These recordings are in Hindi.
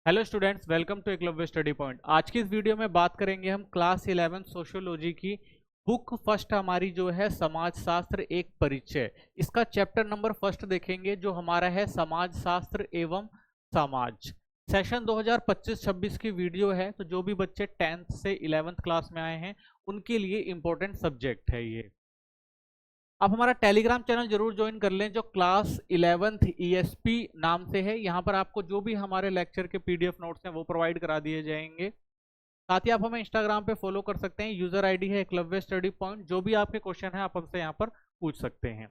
Hello students, welcome to Eklavya study point. आज की इस वीडियो में बात करेंगे हम क्लास 11 सोशियोलॉजी की बुक फर्स्ट हमारी जो है समाज शास्त्र एक परिचय। इसका चैप्टर नंबर फर्स्ट देखेंगे जो हमारा है समाज शास्त्र एवं समाज। सेशन 2025-26 की वीडियो है, तो जो भी बच्चे 10th से 11th क्लास में आए हैं उनके लिए इंपॉर्टेंट सब्जेक्ट है ये। आप हमारा टेलीग्राम चैनल जरूर ज्वाइन कर लें जो क्लास 11th ESP नाम से है। यहाँ पर आपको जो भी हमारे लेक्चर के PDF नोट्स हैं वो प्रोवाइड करा दिए जाएंगे। साथ ही आप हमें इंस्टाग्राम पे फॉलो कर सकते हैं, यूजर आईडी है एकलव्य स्टडी पॉइंट। जो भी आपके क्वेश्चन है आप हमसे यहाँ पर पूछ सकते हैं।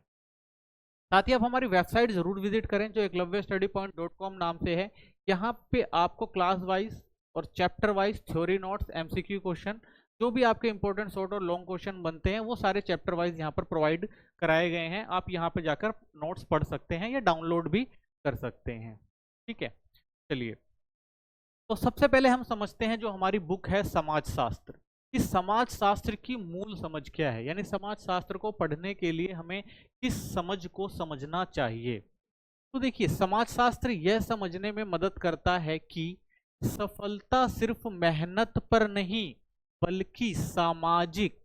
साथ ही आप हमारी वेबसाइट जरूर विजिट करें जो eklavyastudypoint.com नाम से है। यहाँ पे आपको क्लास वाइज और chapter wise theory notes, MCQ question, जो भी आपके इंपॉर्टेंट शॉर्ट और लॉन्ग क्वेश्चन बनते हैं वो सारे चैप्टर वाइज यहाँ पर प्रोवाइड कराए गए हैं। आप यहाँ पे जाकर नोट्स पढ़ सकते हैं या डाउनलोड भी कर सकते हैं। ठीक है, चलिए तो सबसे पहले हम समझते हैं जो हमारी बुक है समाज शास्त्र। इस समाज शास्त्र की मूल समझ क्या है, यानी समाज शास्त्र को पढ़ने के लिए हमें किस समझ को समझना चाहिए। तो देखिए, समाज शास्त्र यह समझने में मदद करता है कि सफलता सिर्फ मेहनत पर नहीं बल्कि सामाजिक,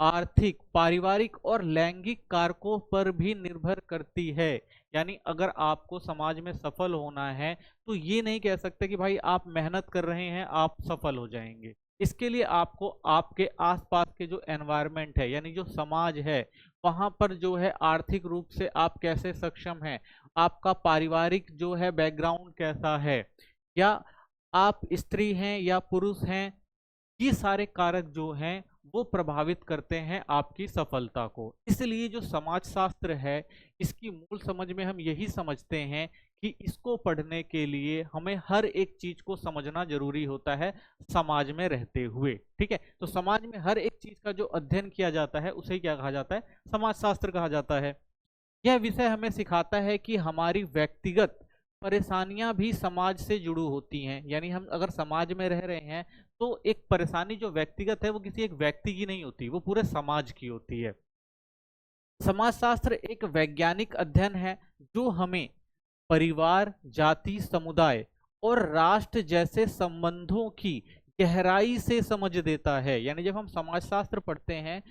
आर्थिक, पारिवारिक और लैंगिक कारकों पर भी निर्भर करती है। यानी अगर आपको समाज में सफल होना है तो ये नहीं कह सकते कि भाई आप मेहनत कर रहे हैं आप सफल हो जाएंगे। इसके लिए आपको आपके आसपास के जो एनवायरनमेंट है यानी जो समाज है वहां पर जो है आर्थिक रूप से आप कैसे सक्षम हैं, आपका पारिवारिक जो है बैकग्राउंड कैसा है, या आप स्त्री हैं या पुरुष हैं, ये सारे कारक जो हैं वो प्रभावित करते हैं आपकी सफलता को। इसलिए जो समाज शास्त्र है इसकी मूल समझ में हम यही समझते हैं कि इसको पढ़ने के लिए हमें हर एक चीज को समझना जरूरी होता है समाज में रहते हुए। ठीक है, तो समाज में हर एक चीज का जो अध्ययन किया जाता है उसे क्या कहा जाता है, समाज शास्त्र कहा जाता है। यह विषय हमें सिखाता है कि हमारी व्यक्तिगत परेशानियां भी समाज से जुड़ी होती हैं। यानी हम अगर समाज में रह रहे हैं तो एक परेशानी जो व्यक्तिगत है वो किसी एक व्यक्ति की नहीं होती, वो पूरे समाज की होती है। समाजशास्त्र एक वैज्ञानिक अध्ययन है जो हमें परिवार, जाति, समुदाय और राष्ट्र जैसे संबंधों की गहराई से समझ देता है। यानी जब हम समाजशास्त्र पढ़ते हैं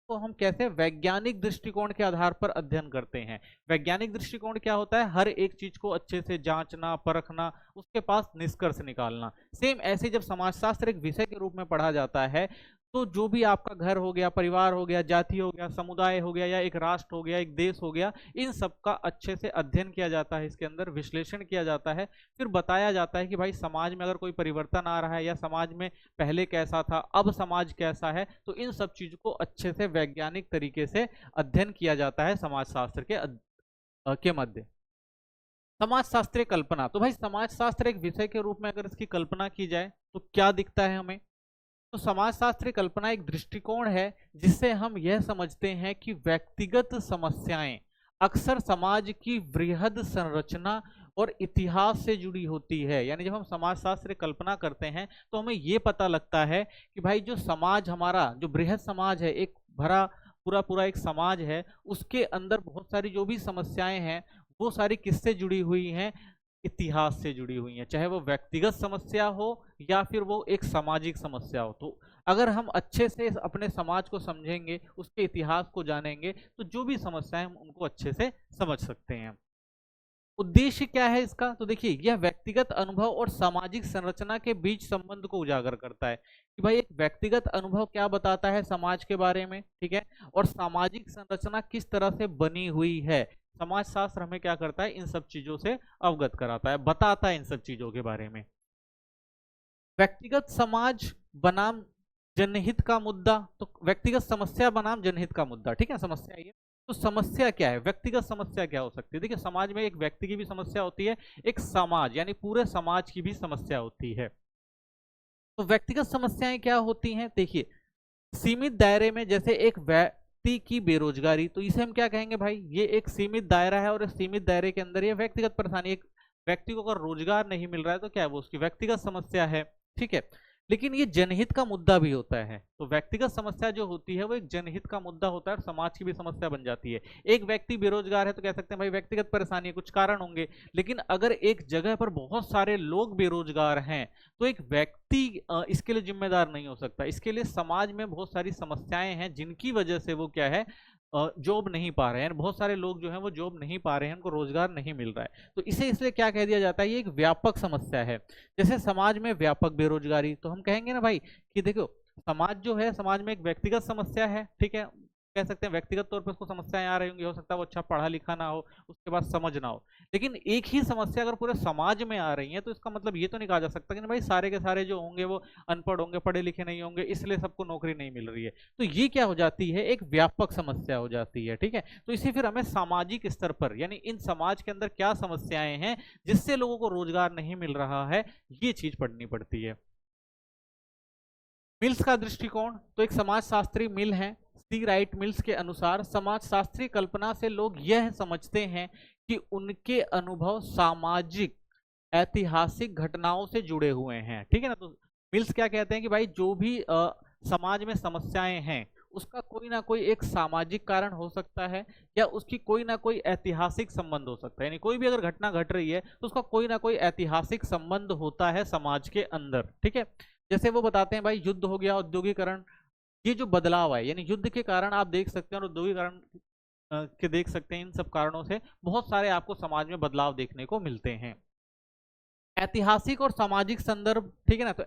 तो हम कैसे वैज्ञानिक दृष्टिकोण के आधार पर अध्ययन करते हैं। वैज्ञानिक दृष्टिकोण क्या होता है, हर एक चीज को अच्छे से जांचना, परखना, उसके पास निष्कर्ष निकालना। सेम ऐसे जब समाजशास्त्र एक विषय के रूप में पढ़ा जाता है तो जो भी आपका घर हो गया, परिवार हो गया, जाति हो गया, समुदाय हो गया, या एक राष्ट्र हो गया, एक देश हो गया, इन सब का अच्छे से अध्ययन किया जाता है, इसके अंदर विश्लेषण किया जाता है। फिर बताया जाता है कि भाई समाज में अगर कोई परिवर्तन आ रहा है या समाज में पहले कैसा था अब समाज कैसा है, तो इन सब चीजों को अच्छे से वैज्ञानिक तरीके से अध्ययन किया जाता है समाजशास्त्र के मध्य। समाजशास्त्रीय कल्पना, तो भाई समाजशास्त्र एक विषय के रूप में अगर इसकी कल्पना की जाए तो क्या दिखता है हमें। तो समाजशास्त्रीय कल्पना एक दृष्टिकोण है जिससे हम यह समझते हैं कि व्यक्तिगत समस्याएं अक्सर समाज की वृहद संरचना और इतिहास से जुड़ी होती है। यानी जब हम समाजशास्त्र कल्पना करते हैं तो हमें यह पता लगता है कि भाई जो समाज हमारा जो बृहद समाज है, एक भरा पूरा पूरा एक समाज है, उसके अंदर बहुत सारी जो भी समस्याएं हैं वो सारी किससे जुड़ी हुई हैं, इतिहास से जुड़ी हुई हैं। चाहे वो व्यक्तिगत समस्या हो या फिर वो एक सामाजिक समस्या हो। तो अगर हम अच्छे से अपने समाज को समझेंगे, उसके इतिहास को जानेंगे, तो जो भी समस्याएं हम उनको अच्छे से समझ सकते हैं। उद्देश्य क्या है इसका, तो देखिए यह व्यक्तिगत अनुभव और सामाजिक संरचना के बीच संबंध को उजागर करता है कि भाई एक व्यक्तिगत अनुभव क्या बताता है समाज के बारे में, ठीक है, और सामाजिक संरचना किस तरह से बनी हुई है। समाज शास्त्र हमें क्या करता है, इन सब चीजों से अवगत कराता है, बताता है इन सब चीजों के बारे में। व्यक्तिगत समाज बनाम जनहित का मुद्दा, तो व्यक्तिगत समस्या बनाम जनहित का मुद्दा, ठीक है, समस्या ये। तो समस्या क्या है, व्यक्तिगत समस्या क्या हो सकती है। देखिए समाज में एक व्यक्ति की भी समस्या होती है, एक समाज यानी पूरे समाज की भी समस्या होती है। तो व्यक्तिगत समस्याएं क्या होती हैं, देखिए सीमित दायरे में जैसे एक व्यक्ति की बेरोजगारी, तो इसे हम क्या कहेंगे भाई, ये एक सीमित दायरा है और इस सीमित दायरे के अंदर ये व्यक्तिगत परेशानी, एक व्यक्ति को अगर रोजगार नहीं मिल रहा है तो क्या है वो उसकी व्यक्तिगत समस्या है। ठीक है, लेकिन ये जनहित का मुद्दा भी होता है। तो व्यक्तिगत समस्या जो होती है वो एक जनहित का मुद्दा होता है और समाज की भी समस्या बन जाती है। एक व्यक्ति बेरोजगार है तो कह सकते हैं भाई व्यक्तिगत परेशानी है, कुछ कारण होंगे। लेकिन अगर एक जगह पर बहुत सारे लोग बेरोजगार हैं तो एक व्यक्ति इसके लिए जिम्मेदार नहीं हो सकता। इसके लिए समाज में बहुत सारी समस्याएं हैं जिनकी वजह से वो क्या है, जॉब नहीं पा रहे हैं। बहुत सारे लोग जो हैं वो जॉब नहीं पा रहे हैं, उनको रोजगार नहीं मिल रहा है। तो इसे इसलिए क्या कह दिया जाता है, ये एक व्यापक समस्या है। जैसे समाज में व्यापक बेरोजगारी, तो हम कहेंगे ना भाई कि देखो समाज जो है, समाज में एक व्यक्तिगत समस्या है, ठीक है, कह सकते हैं व्यक्तिगत तौर पर उसको समस्याएं आ रही होंगी, हो सकता है वो अच्छा पढ़ा लिखा ना हो, उसके बाद समझ ना हो। लेकिन एक ही समस्या अगर पूरे समाज में आ रही है तो इसका मतलब ये तो नहीं कहा जा सकता कि भाई सारे के सारे जो होंगे वो अनपढ़ होंगे, पढ़े लिखे नहीं होंगे, इसलिए सबको नौकरी नहीं मिल रही है। तो ये क्या हो जाती है, एक व्यापक समस्या हो जाती है, ठीक है। तो इसे फिर हमें सामाजिक स्तर पर, यानी इन समाज के अंदर क्या समस्याएं हैं जिससे लोगों को रोजगार नहीं मिल रहा है, ये चीज पढ़नी पड़ती है। मिल्स का दृष्टिकोण, तो एक समाजशास्त्री मिल है, सी राइट मिल्स के अनुसार समाजशास्त्री कल्पना से लोग यह समझते हैं कि उनके अनुभव सामाजिक ऐतिहासिक घटनाओं से जुड़े हुए हैं, ठीक है ना। तो मिल्स क्या कहते हैं कि भाई जो भी समाज में समस्याएं हैं उसका कोई ना कोई एक सामाजिक कारण हो सकता है या उसकी कोई ना कोई ऐतिहासिक संबंध हो सकता है। यानी कोई भी अगर घटना घट रही है तो उसका कोई ना कोई ऐतिहासिक संबंध होता है समाज के अंदर, ठीक है। जैसे वो बताते हैं भाई युद्ध हो गया, औद्योगिकरण, ये जो बदलाव है, यानी युद्ध के कारण आप देख सकते हैं और औद्योगिकरण के देख सकते हैं, इन सब कारणों से बहुत सारे आपको समाज में बदलाव देखने को मिलते हैं। ऐतिहासिक और सामाजिक संदर्भ, ठीक है ना। तो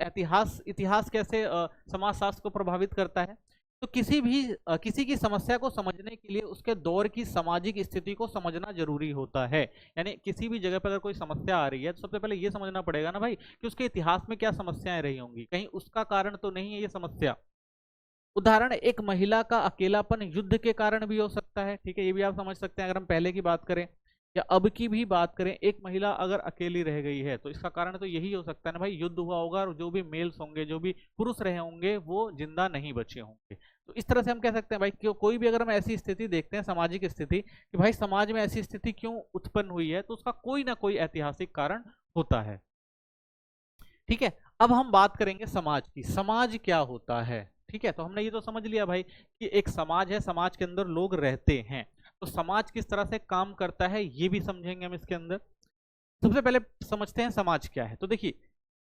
इतिहास कैसे समाजशास्त्र को प्रभावित करता है, तो किसी की समस्या को समझने के लिए उसके दौर की सामाजिक स्थिति को समझना जरूरी होता है। यानी किसी भी जगह पर अगर कोई समस्या आ रही है तो सबसे पहले ये समझना पड़ेगा ना भाई कि उसके इतिहास में क्या समस्याएं रही होंगी, कहीं उसका कारण तो नहीं है ये समस्या। उदाहरण, एक महिला का अकेलापन युद्ध के कारण भी हो सकता है, ठीक है, ये भी आप समझ सकते हैं। अगर हम पहले की बात करें या अब की भी बात करें, एक महिला अगर अकेली रह गई है तो इसका कारण तो यही हो सकता है ना भाई, युद्ध हुआ होगा और जो भी मेल्स होंगे, जो भी पुरुष रहे होंगे वो जिंदा नहीं बचे होंगे। तो इस तरह से हम कह सकते हैं भाई कि कोई भी अगर हम ऐसी स्थिति देखते हैं, सामाजिक स्थिति, कि भाई समाज में ऐसी स्थिति क्यों उत्पन्न हुई है, तो उसका कोई ना कोई ऐतिहासिक कारण होता है, ठीक है। अब हम बात करेंगे समाज की, समाज क्या होता है, ठीक है। तो हमने ये तो समझ लिया भाई कि एक समाज है, समाज के अंदर लोग रहते हैं। तो समाज किस तरह से काम करता है ये भी समझेंगे हम इसके अंदर। सबसे पहले समझते हैं समाज क्या है। तो देखिए,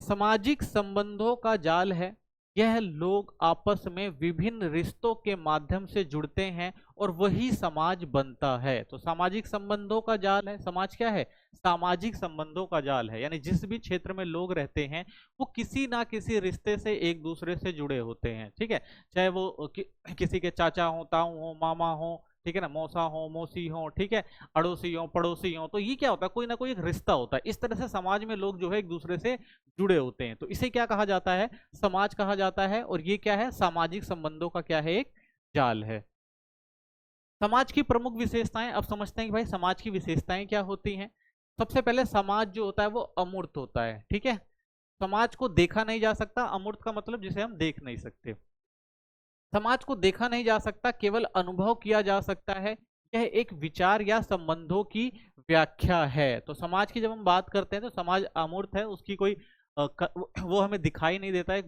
सामाजिक संबंधों का जाल है, यह लोग आपस में विभिन्न रिश्तों के माध्यम से जुड़ते हैं और वही समाज बनता है। तो सामाजिक संबंधों का जाल है, समाज क्या है, सामाजिक संबंधों का जाल है। यानी जिस भी क्षेत्र में लोग रहते हैं वो किसी ना किसी रिश्ते से एक दूसरे से जुड़े होते हैं, ठीक है। चाहे वो किसी के चाचा हो, ताऊ हो, मामा हो, ठीक है ना, मौसा हो, मौसी हो, ठीक है, अड़ोसी हो, पड़ोसी हो। तो ये क्या होता है, कोई ना कोई एक रिश्ता होता है। इस तरह से समाज में लोग जो है एक दूसरे से जुड़े होते हैं। तो इसे क्या कहा जाता है, समाज कहा जाता है। और ये क्या है, सामाजिक संबंधों का क्या है, एक जाल है। समाज की प्रमुख विशेषताएं, अब समझते हैं कि भाई समाज की विशेषताएं क्या होती हैं। सबसे पहले समाज जो होता है वो अमूर्त होता है, ठीक है। समाज को देखा नहीं जा सकता, अमूर्त का मतलब जिसे हम देख नहीं सकते। समाज को देखा नहीं जा सकता, केवल अनुभव किया जा सकता है। यह एक विचार या संबंधों की व्याख्या है। तो समाज की जब हम बात करते हैं तो समाज अमूर्त है, उसकी कोई वो हमें दिखाई नहीं देता है।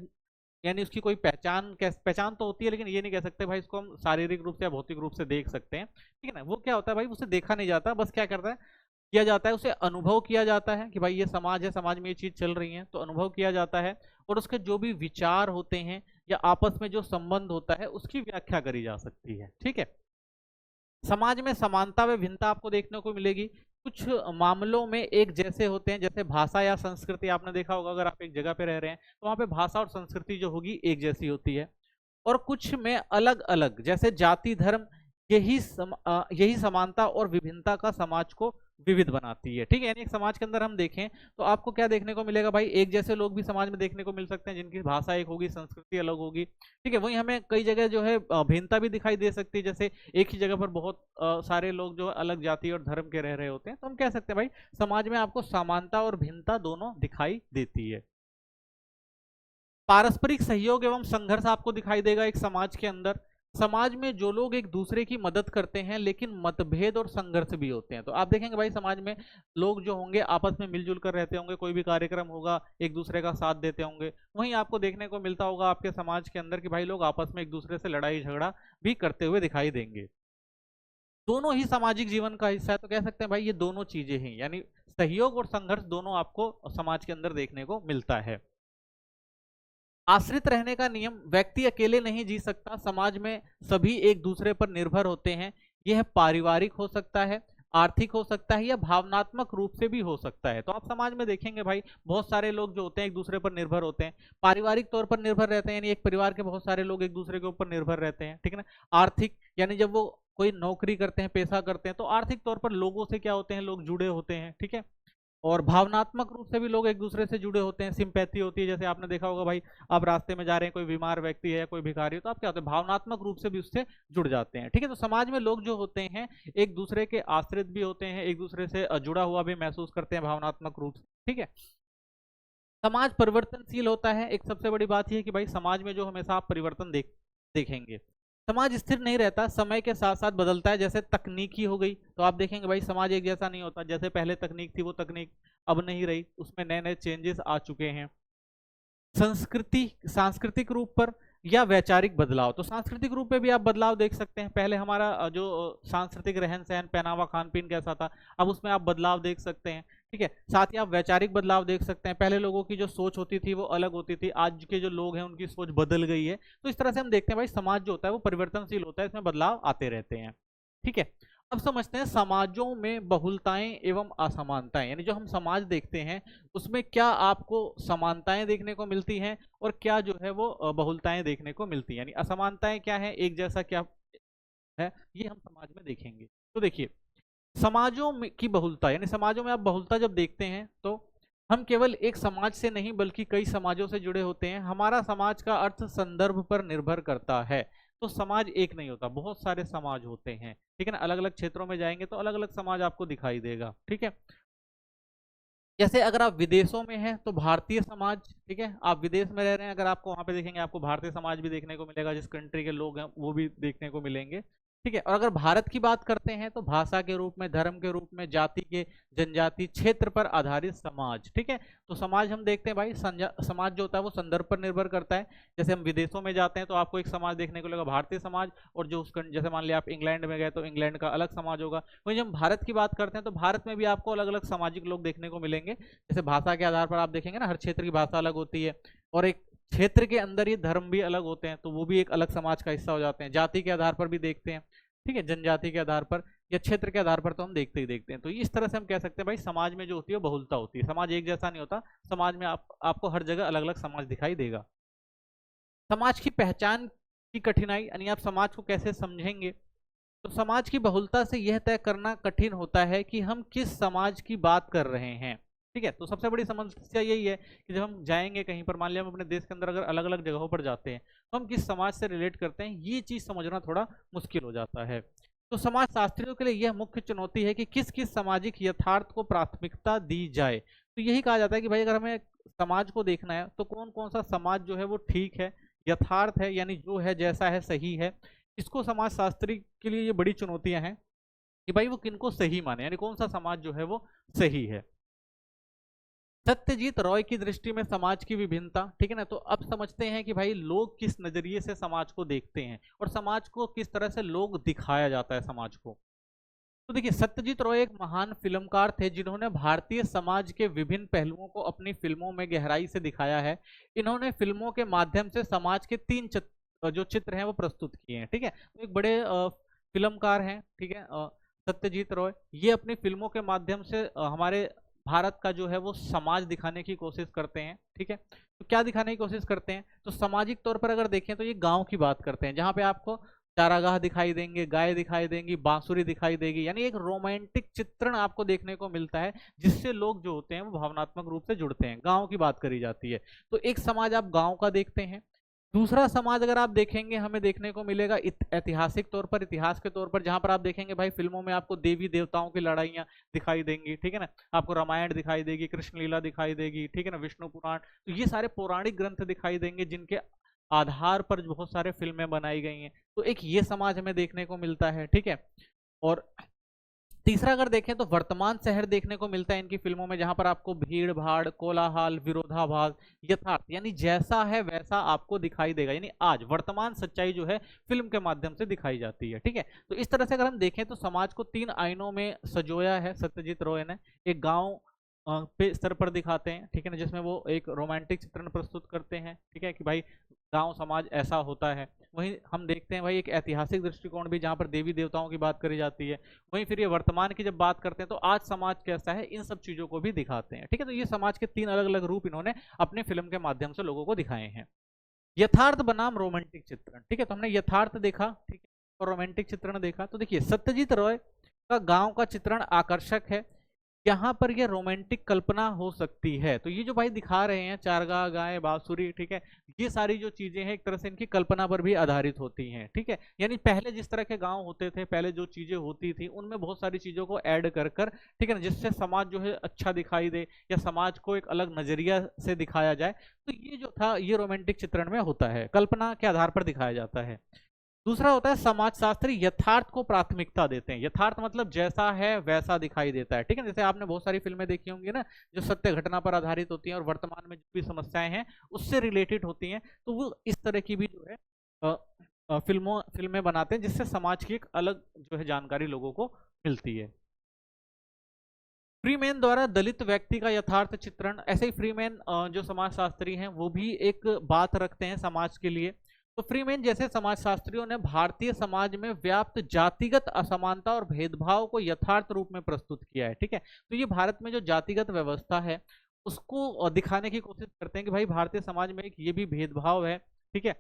यानी उसकी कोई पहचान तो होती है, लेकिन ये नहीं कह सकते भाई इसको हम शारीरिक रूप से या भौतिक रूप से देख सकते हैं, ठीक है ना। वो क्या होता है भाई, उसे देखा नहीं जाता, बस क्या करता है, किया जाता है, उसे अनुभव किया जाता है कि भाई ये समाज है, समाज में ये चीज चल रही है, तो अनुभव किया जाता है। और उसके जो भी विचार होते हैं या आपस में जो संबंध होता है उसकी व्याख्या करी जा सकती है, ठीक है। समाज में समानता व भिन्नता आपको देखने को मिलेगी। कुछ मामलों में एक जैसे होते हैं, जैसे भाषा या संस्कृति। आपने देखा होगा अगर आप एक जगह पे रह रहे हैं तो वहां पे भाषा और संस्कृति जो होगी एक जैसी होती है। और कुछ में अलग अलग, जैसे जाति, धर्म, यही समानता और विभिन्नता का समाज को विविध बनाती है, ठीक है। यानी एक समाज के अंदर हम देखें तो आपको क्या देखने को मिलेगा भाई, एक जैसे लोग भी समाज में देखने को मिल सकते हैं, जिनकी भाषा एक होगी, संस्कृति अलग होगी, ठीक है। वहीं हमें कई जगह जो है भिन्नता भी दिखाई दे सकती है, जैसे एक ही जगह पर बहुत सारे लोग जो अलग जाति और धर्म के रह रहे होते हैं। तो हम कह सकते हैं भाई समाज में आपको समानता और भिन्नता दोनों दिखाई देती है। पारस्परिक सहयोग एवं संघर्ष आपको दिखाई देगा एक समाज के अंदर। समाज में जो लोग एक दूसरे की मदद करते हैं लेकिन मतभेद और संघर्ष भी होते हैं। तो आप देखेंगे भाई समाज में लोग जो होंगे आपस में मिलजुल कर रहते होंगे, कोई भी कार्यक्रम होगा एक दूसरे का साथ देते होंगे। वहीं आपको देखने को मिलता होगा आपके समाज के अंदर कि भाई लोग आपस में एक दूसरे से लड़ाई झगड़ा भी करते हुए दिखाई देंगे। दोनों ही सामाजिक जीवन का हिस्सा है, तो कह सकते हैं भाई ये दोनों चीजें हैं, यानी सहयोग और संघर्ष दोनों आपको समाज के अंदर देखने को मिलता है। आश्रित रहने का नियम, व्यक्ति अकेले नहीं जी सकता, समाज में सभी एक दूसरे पर निर्भर होते हैं। यह पारिवारिक हो सकता है, आर्थिक हो सकता है या भावनात्मक रूप से भी हो सकता है। तो आप समाज में देखेंगे भाई बहुत सारे लोग जो होते हैं एक दूसरे पर निर्भर होते हैं, पारिवारिक तौर पर निर्भर रहते हैं, यानी एक परिवार के बहुत सारे लोग एक दूसरे के ऊपर निर्भर रहते हैं, ठीक है ना। आर्थिक, यानी जब वो कोई नौकरी करते हैं, पैसा करते हैं, तो आर्थिक तौर पर लोगों से क्या होते हैं, लोग जुड़े होते हैं, ठीक है। और भावनात्मक रूप से भी लोग एक दूसरे से जुड़े होते हैं, सिंपैथी होती है। जैसे आपने देखा होगा भाई आप रास्ते में जा रहे हैं, कोई बीमार व्यक्ति है या कोई भिखारी है, तो आप क्या होते हैं भावनात्मक रूप से भी उससे जुड़ जाते हैं, ठीक है। तो समाज में लोग जो होते हैं एक दूसरे के आश्रित भी होते हैं, एक दूसरे से जुड़ा हुआ भी महसूस करते हैं भावनात्मक रूप से, ठीक है। समाज परिवर्तनशील होता है। एक सबसे बड़ी बात यह है कि भाई समाज में जो हमेशा आप परिवर्तन देखेंगे। समाज स्थिर नहीं रहता, समय के साथ साथ बदलता है। जैसे तकनीकी हो गई, तो आप देखेंगे भाई समाज एक जैसा नहीं होता। जैसे पहले तकनीक थी वो तकनीक अब नहीं रही, उसमें नए नए चेंजेस आ चुके हैं। संस्कृति, सांस्कृतिक रूप पर या वैचारिक बदलाव, तो सांस्कृतिक रूप में भी आप बदलाव देख सकते हैं। पहले हमारा जो सांस्कृतिक रहन सहन, पहनावा, खान पीन कैसा था, अब उसमें आप बदलाव देख सकते हैं, ठीक है। साथ ही आप वैचारिक बदलाव देख सकते हैं। पहले लोगों की जो सोच होती थी वो अलग होती थी, आज के जो लोग हैं उनकी सोच बदल गई है। तो इस तरह से हम देखते हैं भाई समाज जो होता है वो परिवर्तनशील होता है, इसमें बदलाव आते रहते हैं, ठीक है। अब समझते हैं समाजों में बहुलताएं एवं असमानताएं, यानी जो हम समाज देखते हैं उसमें क्या आपको समानताएं देखने को मिलती हैं और क्या जो है वो बहुलताएं देखने को मिलती हैं, यानी असमानताएं क्या है, एक जैसा क्या है, ये हम समाज में देखेंगे। तो देखिए समाजों में की बहुलता, यानी समाजों में आप बहुलता जब देखते हैं तो हम केवल एक समाज से नहीं बल्कि कई समाजों से जुड़े होते हैं। हमारा समाज का अर्थ संदर्भ पर निर्भर करता है। तो समाज एक नहीं होता, बहुत सारे समाज होते हैं, ठीक है ना। अलग अलग क्षेत्रों में जाएंगे तो अलग अलग समाज आपको दिखाई देगा, ठीक है। जैसे अगर आप विदेशों में हैं तो भारतीय समाज, ठीक है, आप विदेश में रह रहे हैं, अगर आपको वहां पे देखेंगे आपको भारतीय समाज भी देखने को मिलेगा, जिस कंट्री के लोग हैं वो भी देखने को मिलेंगे, ठीक है। और अगर भारत की बात करते हैं तो भाषा के रूप में, धर्म के रूप में, जाति के, जनजाति, क्षेत्र पर आधारित समाज, ठीक है। तो समाज हम देखते हैं भाई समाज जो होता है वो संदर्भ पर निर्भर करता है। जैसे हम विदेशों में जाते हैं तो आपको एक समाज देखने को मिलेगा भारतीय समाज, और जो उस जैसे मान लिया आप इंग्लैंड में गए तो इंग्लैंड का अलग समाज होगा। वहीं जब हम भारत की बात करते हैं तो भारत में भी आपको अलग अलग सामाजिक लोग देखने को मिलेंगे। जैसे भाषा के आधार पर आप देखेंगे ना, हर क्षेत्र की भाषा अलग होती है, और एक क्षेत्र के अंदर ये धर्म भी अलग होते हैं, तो वो भी एक अलग समाज का हिस्सा हो जाते हैं। जाति के आधार पर भी देखते हैं, ठीक है, जनजाति के आधार पर या क्षेत्र के आधार पर तो हम देखते ही देखते हैं। तो इस तरह से हम कह सकते हैं भाई समाज में जो होती है बहुलता होती है, समाज एक जैसा नहीं होता, समाज में आपको हर जगह अलग अलग समाज दिखाई देगा। समाज की पहचान की कठिनाई, यानी आप समाज को कैसे समझेंगे। तो समाज की बहुलता से यह तय करना कठिन होता है कि हम किस समाज की बात कर रहे हैं, ठीक है। तो सबसे बड़ी समस्या यही है कि जब हम जाएंगे कहीं पर, मान लिया हम अपने देश के अंदर अगर अलग अलग जगहों पर जाते हैं तो हम किस समाज से रिलेट करते हैं, ये चीज समझना थोड़ा मुश्किल हो जाता है। तो समाज शास्त्रियों के लिए यह मुख्य चुनौती है कि किस किस सामाजिक यथार्थ को प्राथमिकता दी जाए। तो यही कहा जाता है कि भाई अगर हमें समाज को देखना है तो कौन कौन सा समाज जो है वो ठीक है, यथार्थ है, यानी जो है जैसा है सही है। इसको समाज शास्त्री के लिए ये बड़ी चुनौतियां हैं कि भाई वो किनको सही माने, यानी कौन सा समाज जो है वो सही है। सत्यजीत रॉय की दृष्टि में समाज की विभिन्नता, ठीक है ना। तो अब समझते हैं कि भाई लोग किस नजरिए से समाज को देखते हैं और समाज को किस तरह से लोग दिखाया जाता है समाज को। तो देखिए सत्यजीत रॉय एक महान फिल्मकार थे जिन्होंने भारतीय समाज के विभिन्न पहलुओं को अपनी फिल्मों में गहराई से दिखाया है। इन्होंने फिल्मों के माध्यम से समाज के तीन जो चित्र हैं वो प्रस्तुत किए हैं, ठीक है। तो एक बड़े फिल्मकार हैं, ठीक है, सत्यजीत रॉय। ये अपनी फिल्मों के माध्यम से हमारे भारत का जो है वो समाज दिखाने की कोशिश करते हैं, ठीक है। तो क्या दिखाने की कोशिश करते हैं, तो सामाजिक तौर पर अगर देखें तो ये गांव की बात करते हैं, जहां पे आपको चारागाह दिखाई देंगे, गाय दिखाई देंगी, बांसुरी दिखाई देगी, यानी एक रोमांटिक चित्रण आपको देखने को मिलता है जिससे लोग जो होते हैं वो भावनात्मक रूप से जुड़ते हैं। गांव की बात करी जाती है, तो एक समाज आप गांव का देखते हैं। दूसरा समाज अगर आप देखेंगे हमें देखने को मिलेगा ऐतिहासिक तौर पर, इतिहास के तौर पर, जहां पर आप देखेंगे भाई फिल्मों में आपको देवी देवताओं की लड़ाइयां दिखाई देंगी, ठीक है ना। आपको रामायण दिखाई देगी, कृष्ण लीला दिखाई देगी, ठीक है ना, विष्णु पुराण, तो ये सारे पौराणिक ग्रंथ दिखाई देंगे जिनके आधार पर बहुत सारे फिल्में बनाई गई हैं, तो एक ये समाज हमें देखने को मिलता है, ठीक है। और तीसरा अगर देखें तो वर्तमान शहर देखने को मिलता है इनकी फिल्मों में, जहां पर आपको भीड़ भाड़, कोलाहल, विरोधाभास, यथार्थ यानी जैसा है वैसा आपको दिखाई देगा, यानी आज वर्तमान सच्चाई जो है फिल्म के माध्यम से दिखाई जाती है, ठीक है। तो इस तरह से अगर हम देखें तो समाज को 3 आईनों में सजोया है सत्यजीत रॉय ने। एक गांव पे स्तर पर दिखाते हैं, ठीक है ना, जिसमें वो एक रोमांटिक चित्रण प्रस्तुत करते हैं, ठीक है, कि भाई गांव समाज ऐसा होता है। वहीं हम देखते हैं भाई एक ऐतिहासिक दृष्टिकोण भी, जहां पर देवी देवताओं की बात करी जाती है। वहीं फिर ये वर्तमान की जब बात करते हैं तो आज समाज कैसा है, इन सब चीजों को भी दिखाते हैं, ठीक है। तो ये समाज के 3 अलग अलग रूप इन्होंने अपने फिल्म के माध्यम से लोगों को दिखाए हैं। यथार्थ बनाम रोमांटिक चित्रण, ठीक है, तो हमने यथार्थ देखा, ठीक है, और रोमांटिक चित्रण देखा। तो देखिए सत्यजीत रॉय का गांव का चित्रण आकर्षक है, यहाँ पर यह रोमांटिक कल्पना हो सकती है। तो ये जो भाई दिखा रहे हैं चारगा, गाय, बांसुरी, ठीक है, ये सारी जो चीजें हैं एक तरह से इनकी कल्पना पर भी आधारित होती हैं, ठीक है। यानी पहले जिस तरह के गांव होते थे, पहले जो चीजें होती थी उनमें बहुत सारी चीजों को ऐड कर कर, ठीक है ना, जिससे समाज जो है अच्छा दिखाई दे या समाज को एक अलग नजरिया से दिखाया जाए। तो ये जो था ये रोमांटिक चित्रण में होता है, कल्पना के आधार पर दिखाया जाता है। दूसरा होता है समाजशास्त्री यथार्थ को प्राथमिकता देते हैं। यथार्थ मतलब जैसा है वैसा दिखाई देता है, ठीक है। जैसे आपने बहुत सारी फिल्में देखी होंगी ना, जो सत्य घटना पर आधारित होती हैं और वर्तमान में जो भी समस्याएं हैं उससे रिलेटेड होती हैं, तो वो इस तरह की भी जो है फिल्में बनाते हैं, जिससे समाज की एक अलग जो है जानकारी लोगों को मिलती है। फ्रीमैन द्वारा दलित व्यक्ति का यथार्थ चित्रण, ऐसे ही फ्रीमैन जो समाजशास्त्री हैं वो भी एक बात रखते हैं समाज के लिए। तो फ्रीमैन जैसे समाजशास्त्रियों ने भारतीय समाज में व्याप्त जातिगत असमानता और भेदभाव को यथार्थ रूप में प्रस्तुत किया है, ठीक है। तो ये भारत में जो जातिगत व्यवस्था है उसको दिखाने की कोशिश करते हैं कि भाई भारतीय समाज में एक ये भी भेदभाव है, ठीक है।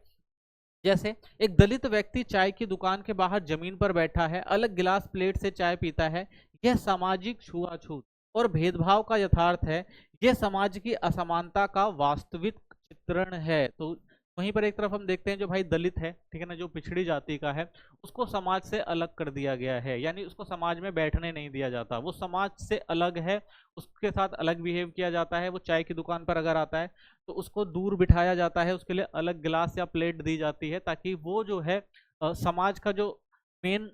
जैसे एक दलित व्यक्ति चाय की दुकान के बाहर जमीन पर बैठा है, अलग गिलास प्लेट से चाय पीता है, यह सामाजिक छुआछूत और भेदभाव का यथार्थ है, यह समाज की असमानता का वास्तविक चित्रण है। तो वहीं पर एक तरफ हम देखते हैं जो भाई दलित है, ठीक है ना, जो पिछड़ी जाति का है, उसको समाज से अलग कर दिया गया है, यानी उसको समाज में बैठने नहीं दिया जाता, वो समाज से अलग है, उसके साथ अलग बिहेव किया जाता है। वो चाय की दुकान पर अगर आता है तो उसको दूर बिठाया जाता है, उसके लिए अलग गिलास या प्लेट दी जाती है, ताकि वो जो है समाज का जो मेन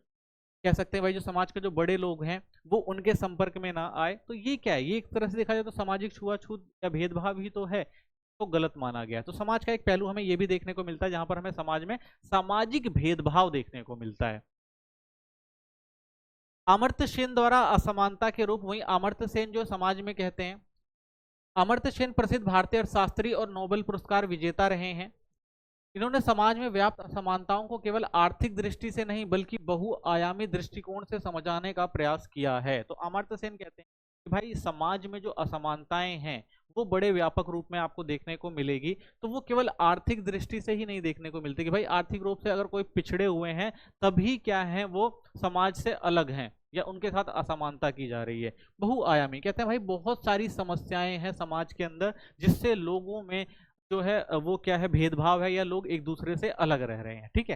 कह सकते हैं भाई, जो समाज के जो बड़े लोग हैं वो उनके संपर्क में ना आए। तो ये क्या है, ये एक तरह से देखा जाए तो सामाजिक छुआछूत या भेदभाव ही तो है, तो गलत माना गया। तो समाज का एक पहलू हमें ये भी देखने को मिलता है, जहां पर हमें समाज में सामाजिक भेदभाव देखने को मिलता है। अमर्त्य सेन द्वारा असमानता के रूप, वही अमर्त्य सेन जो समाज में कहते हैं, अमर्त्य सेन प्रसिद्ध भारतीय अर्थशास्त्री और नोबेल पुरस्कार विजेता रहे हैं। इन्होंने समाज में व्याप्त असमानताओं को केवल आर्थिक दृष्टि से नहीं बल्कि बहुआयामी दृष्टिकोण से समझाने का प्रयास किया है। तो अमर्त्य सेन कहते हैं कि भाई समाज में जो असमानताएं हैं वो बड़े व्यापक रूप में आपको देखने को मिलेगी, तो वो केवल आर्थिक दृष्टि से ही नहीं देखने को मिलती कि भाई आर्थिक रूप से अगर कोई पिछड़े हुए हैं तभी क्या है वो समाज से अलग हैं या उनके साथ असमानता की जा रही है। बहुआयामी कहते हैं भाई बहुत सारी समस्याएं हैं समाज के अंदर जिससे लोगों में जो है वो क्या है, भेदभाव है या लोग एक दूसरे से अलग रह रहे हैं, ठीक है।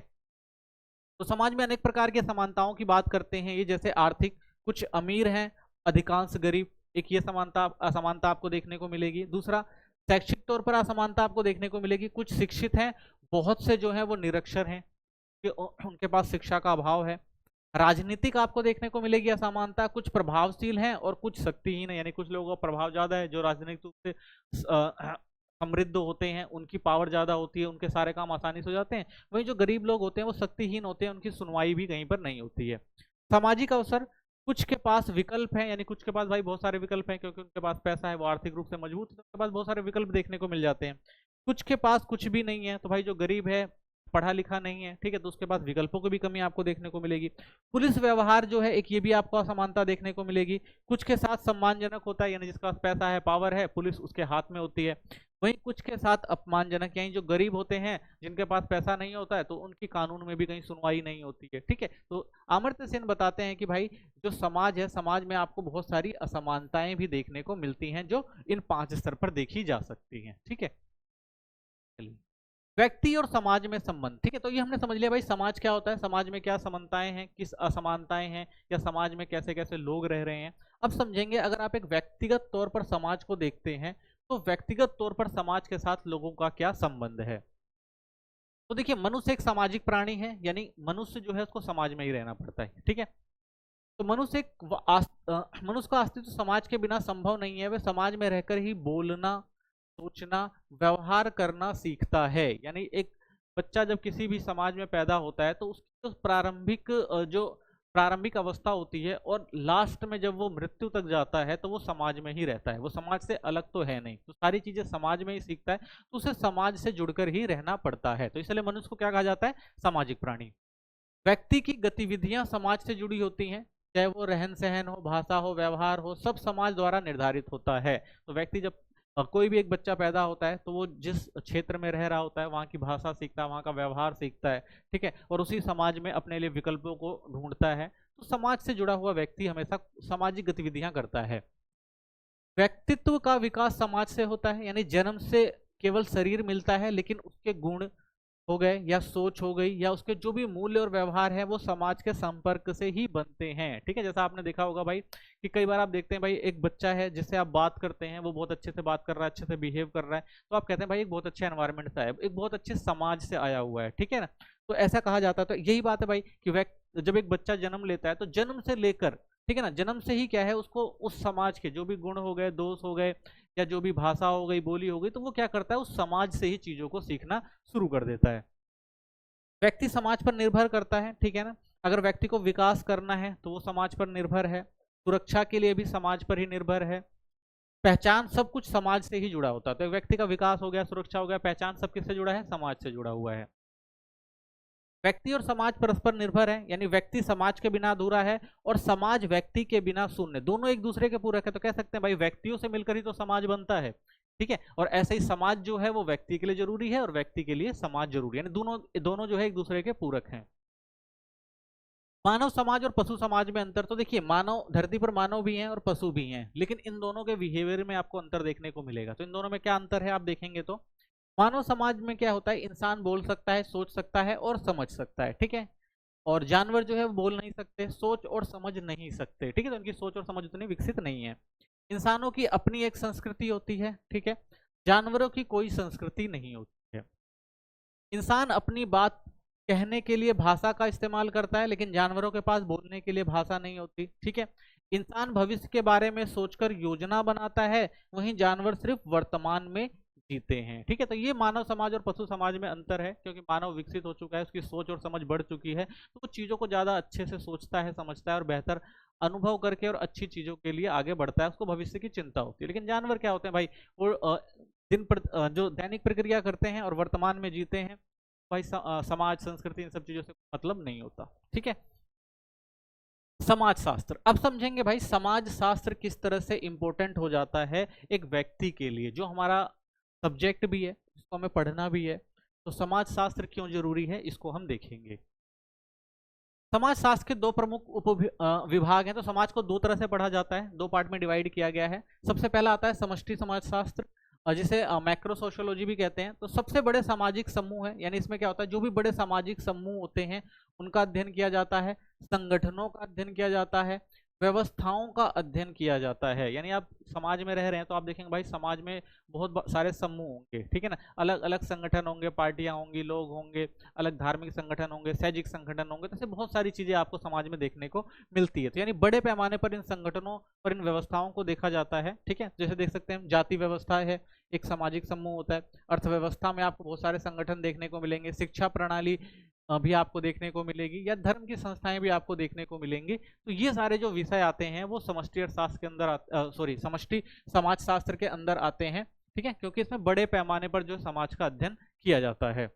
तो समाज में अनेक प्रकार की समानताओं की बात करते हैं ये, जैसे आर्थिक, कुछ अमीर हैं अधिकांश गरीब, एक ये समानता असमानता आपको देखने को मिलेगी। दूसरा शैक्षिक तौर पर असमानता आपको देखने को मिलेगी, कुछ शिक्षित हैं, बहुत से जो है वो निरक्षर हैं कि उनके पास शिक्षा का अभाव है। राजनीतिक आपको देखने को मिलेगी असमानता, कुछ प्रभावशील हैं और कुछ शक्तिहीन है, यानी कुछ लोगों का प्रभाव ज्यादा है, जो राजनीतिक रूप से समृद्ध होते हैं उनकी पावर ज्यादा होती है, उनके सारे काम आसानी से हो जाते हैं। वहीं जो गरीब लोग होते हैं वो शक्तिहीन होते हैं, उनकी सुनवाई भी कहीं पर नहीं होती है। सामाजिक अवसर, कुछ के पास विकल्प है, यानी कुछ के पास भाई बहुत सारे विकल्प हैं क्योंकि उनके पास पैसा है, वो आर्थिक रूप से मजबूत है, तो उनके पास बहुत सारे विकल्प देखने को मिल जाते हैं। कुछ के पास कुछ भी नहीं है, तो भाई जो गरीब है पढ़ा लिखा नहीं है, ठीक है, तो उसके पास विकल्पों की भी कमी आपको देखने को मिलेगी। पुलिस व्यवहार जो है एक ये भी आपको असमानता देखने को मिलेगी, कुछ के साथ सम्मानजनक होता है, यानी जिसके पास पैसा है पावर है पुलिस उसके हाथ में होती है, वहीं कुछ के साथ अपमानजनक, यानी जो गरीब होते हैं जिनके पास पैसा नहीं होता है तो उनकी कानून में भी कहीं सुनवाई नहीं होती है, ठीक है। तो अमर्त्य सेन बताते हैं कि भाई जो समाज है, समाज में आपको बहुत सारी असमानताएं भी देखने को मिलती हैं जो इन 5 स्तर पर देखी जा सकती हैं, ठीक है। व्यक्ति और समाज में संबंध, ठीक है, तो ये हमने समझ लिया भाई समाज क्या होता है, समाज में क्या समानताएं हैं, किस असमानताएं हैं, या समाज में कैसे कैसे लोग रह रहे हैं। अब समझेंगे अगर आप एक व्यक्तिगत तौर पर समाज को देखते हैं तो व्यक्तिगत तौर पर समाज के साथ लोगों का क्या संबंध है। तो देखिए मनुष्य एक सामाजिक प्राणी है, यानी मनुष्य जो है उसको समाज में ही रहना पड़ता है, ठीक है। तो मनुष्य मनुष्य का अस्तित्व समाज के बिना संभव नहीं है। वह समाज में रहकर ही बोलना, सोचना, व्यवहार करना सीखता है। यानी एक बच्चा जब किसी भी समाज में पैदा होता है तो उसकी जो प्रारंभिक अवस्था होती है और लास्ट में जब वो मृत्यु तक जाता है तो वो समाज में ही रहता है, वो समाज से अलग तो है नहीं, तो सारी चीजें समाज में ही सीखता है, तो उसे समाज से जुड़कर ही रहना पड़ता है। तो इसलिए मनुष्य को क्या कहा जाता है? सामाजिक प्राणी। व्यक्ति की गतिविधियां समाज से जुड़ी होती हैं, चाहे वो रहन सहन हो, भाषा हो, व्यवहार हो, सब समाज द्वारा निर्धारित होता है। तो व्यक्ति जब कोई भी एक बच्चा पैदा होता है तो वो जिस क्षेत्र में रह रहा होता है वहाँ की भाषा सीखता है, वहाँ का व्यवहार सीखता है, ठीक है, और उसी समाज में अपने लिए विकल्पों को ढूंढता है। तो समाज से जुड़ा हुआ व्यक्ति हमेशा सामाजिक गतिविधियां करता है। व्यक्तित्व का विकास समाज से होता है, यानी जन्म से केवल शरीर मिलता है, लेकिन उसके गुण हो गए या सोच हो गई या उसके जो भी मूल्य और व्यवहार है वो समाज के संपर्क से ही बनते हैं, ठीक है। जैसा आपने देखा होगा भाई कि कई बार आप देखते हैं भाई एक बच्चा है जिससे आप बात करते हैं, वो बहुत अच्छे से बात कर रहा है, अच्छे से बिहेव कर रहा है, तो आप कहते हैं भाई एक बहुत अच्छा एनवायरनमेंट से है, एक बहुत अच्छे समाज से आया हुआ है, ठीक है ना। तो ऐसा कहा जाता है। तो यही बात है भाई कि जब एक बच्चा जन्म लेता है तो जन्म से लेकर, ठीक है ना, जन्म से ही क्या है उसको उस समाज के जो भी गुण हो गए, दोष हो गए, या जो भी भाषा हो गई, बोली हो गई, तो वो क्या करता है उस समाज से ही चीजों को सीखना शुरू कर देता है। व्यक्ति समाज पर निर्भर करता है, ठीक है ना। अगर व्यक्ति को विकास करना है तो वो समाज पर निर्भर है, सुरक्षा के लिए भी समाज पर ही निर्भर है, पहचान सब कुछ समाज से ही जुड़ा होता है। तो एक व्यक्ति का विकास हो गया, सुरक्षा हो गया, पहचान सब किससे जुड़ा है? समाज से जुड़ा हुआ है। व्यक्ति और समाज परस्पर निर्भर है, यानी व्यक्ति समाज के बिना अधूरा है और समाज व्यक्ति के बिना शून्य, दोनों एक दूसरे के पूरक है। तो कह सकते हैं भाई व्यक्तियों से मिलकर ही तो समाज बनता है, ठीक है। और ऐसे ही समाज जो है वो व्यक्ति के लिए जरूरी है और व्यक्ति के लिए समाज जरूरी है, यानी दोनों दोनों जो है एक दूसरे के पूरक हैं। मानव समाज और पशु समाज में अंतर, तो देखिए मानव, धरती पर मानव भी हैं और पशु भी हैं, लेकिन इन दोनों के बिहेवियर में आपको अंतर देखने को मिलेगा। तो इन दोनों में क्या अंतर है आप देखेंगे तो मानव समाज में क्या होता है, इंसान बोल सकता है, सोच सकता है और समझ सकता है, ठीक है। और जानवर जो है वो बोल नहीं सकते, सोच और समझ नहीं सकते, ठीक है, तो उनकी सोच और समझ उतनी विकसित नहीं है। इंसानों की अपनी एक संस्कृति होती है, ठीक है, जानवरों की कोई संस्कृति नहीं होती है। इंसान अपनी बात कहने के लिए भाषा का इस्तेमाल करता है, लेकिन जानवरों के पास बोलने के लिए भाषा नहीं होती, ठीक है। इंसान भविष्य के बारे में सोचकर योजना बनाता है, वहीं जानवर सिर्फ वर्तमान में जीते हैं, ठीक है। तो ये मानव समाज और पशु समाज में अंतर है, क्योंकि मानव विकसित हो चुका है, उसकी सोच और समझ बढ़ चुकी है, तो वो चीजों को ज्यादा अच्छे से सोचता है, समझता है और बेहतर अनुभव करके और अच्छी चीजों के लिए आगे बढ़ता है, उसको भविष्य की चिंता होती है। लेकिन जानवर क्या होते हैं भाई, वो जो दैनिक प्रक्रिया करते हैं और वर्तमान में जीते हैं, भाई समाज, संस्कृति, इन सब चीजों से मतलब नहीं होता, ठीक है। समाज शास्त्र अब समझेंगे भाई, समाज शास्त्र किस तरह से इंपॉर्टेंट हो जाता है एक व्यक्ति के लिए, जो हमारा सब्जेक्ट भी है, इसको हमें पढ़ना भी है। तो समाज शास्त्र क्यों जरूरी है इसको हम देखेंगे। समाज शास्त्र के दो प्रमुख विभाग हैं। तो समाज को दो तरह से पढ़ा जाता है, दो पार्ट में डिवाइड किया गया है। सबसे पहला आता है समष्टि समाज शास्त्र, जिसे मैक्रो सोशियोलॉजी भी कहते हैं। तो सबसे बड़े सामाजिक समूह है, यानी इसमें क्या होता है, जो भी बड़े सामाजिक समूह होते हैं उनका अध्ययन किया जाता है, संगठनों का अध्ययन किया जाता है, व्यवस्थाओं का अध्ययन किया जाता है। यानी आप समाज में रह रहे हैं तो आप देखेंगे भाई समाज में बहुत सारे समूह होंगे, ठीक है ना, अलग अलग संगठन होंगे, पार्टियां होंगी, लोग होंगे, अलग धार्मिक संगठन होंगे, सामाजिक संगठन होंगे, तो ऐसे बहुत सारी चीजें आपको समाज में देखने को मिलती है। तो यानी बड़े पैमाने पर इन संगठनों और इन व्यवस्थाओं को देखा जाता है, ठीक है। जैसे देख सकते हैं जाति व्यवस्था है, एक सामाजिक समूह होता है। अर्थव्यवस्था में आपको बहुत सारे संगठन देखने को मिलेंगे, शिक्षा प्रणाली भी आपको देखने को मिलेगी, या धर्म की संस्थाएं भी आपको देखने को मिलेंगी। तो ये सारे जो विषय आते हैं वो समष्टि अर्थशास्त्र के अंदर समष्टि समाज शास्त्र के अंदर आते हैं, ठीक है, क्योंकि इसमें बड़े पैमाने पर जो समाज का अध्ययन किया जाता है।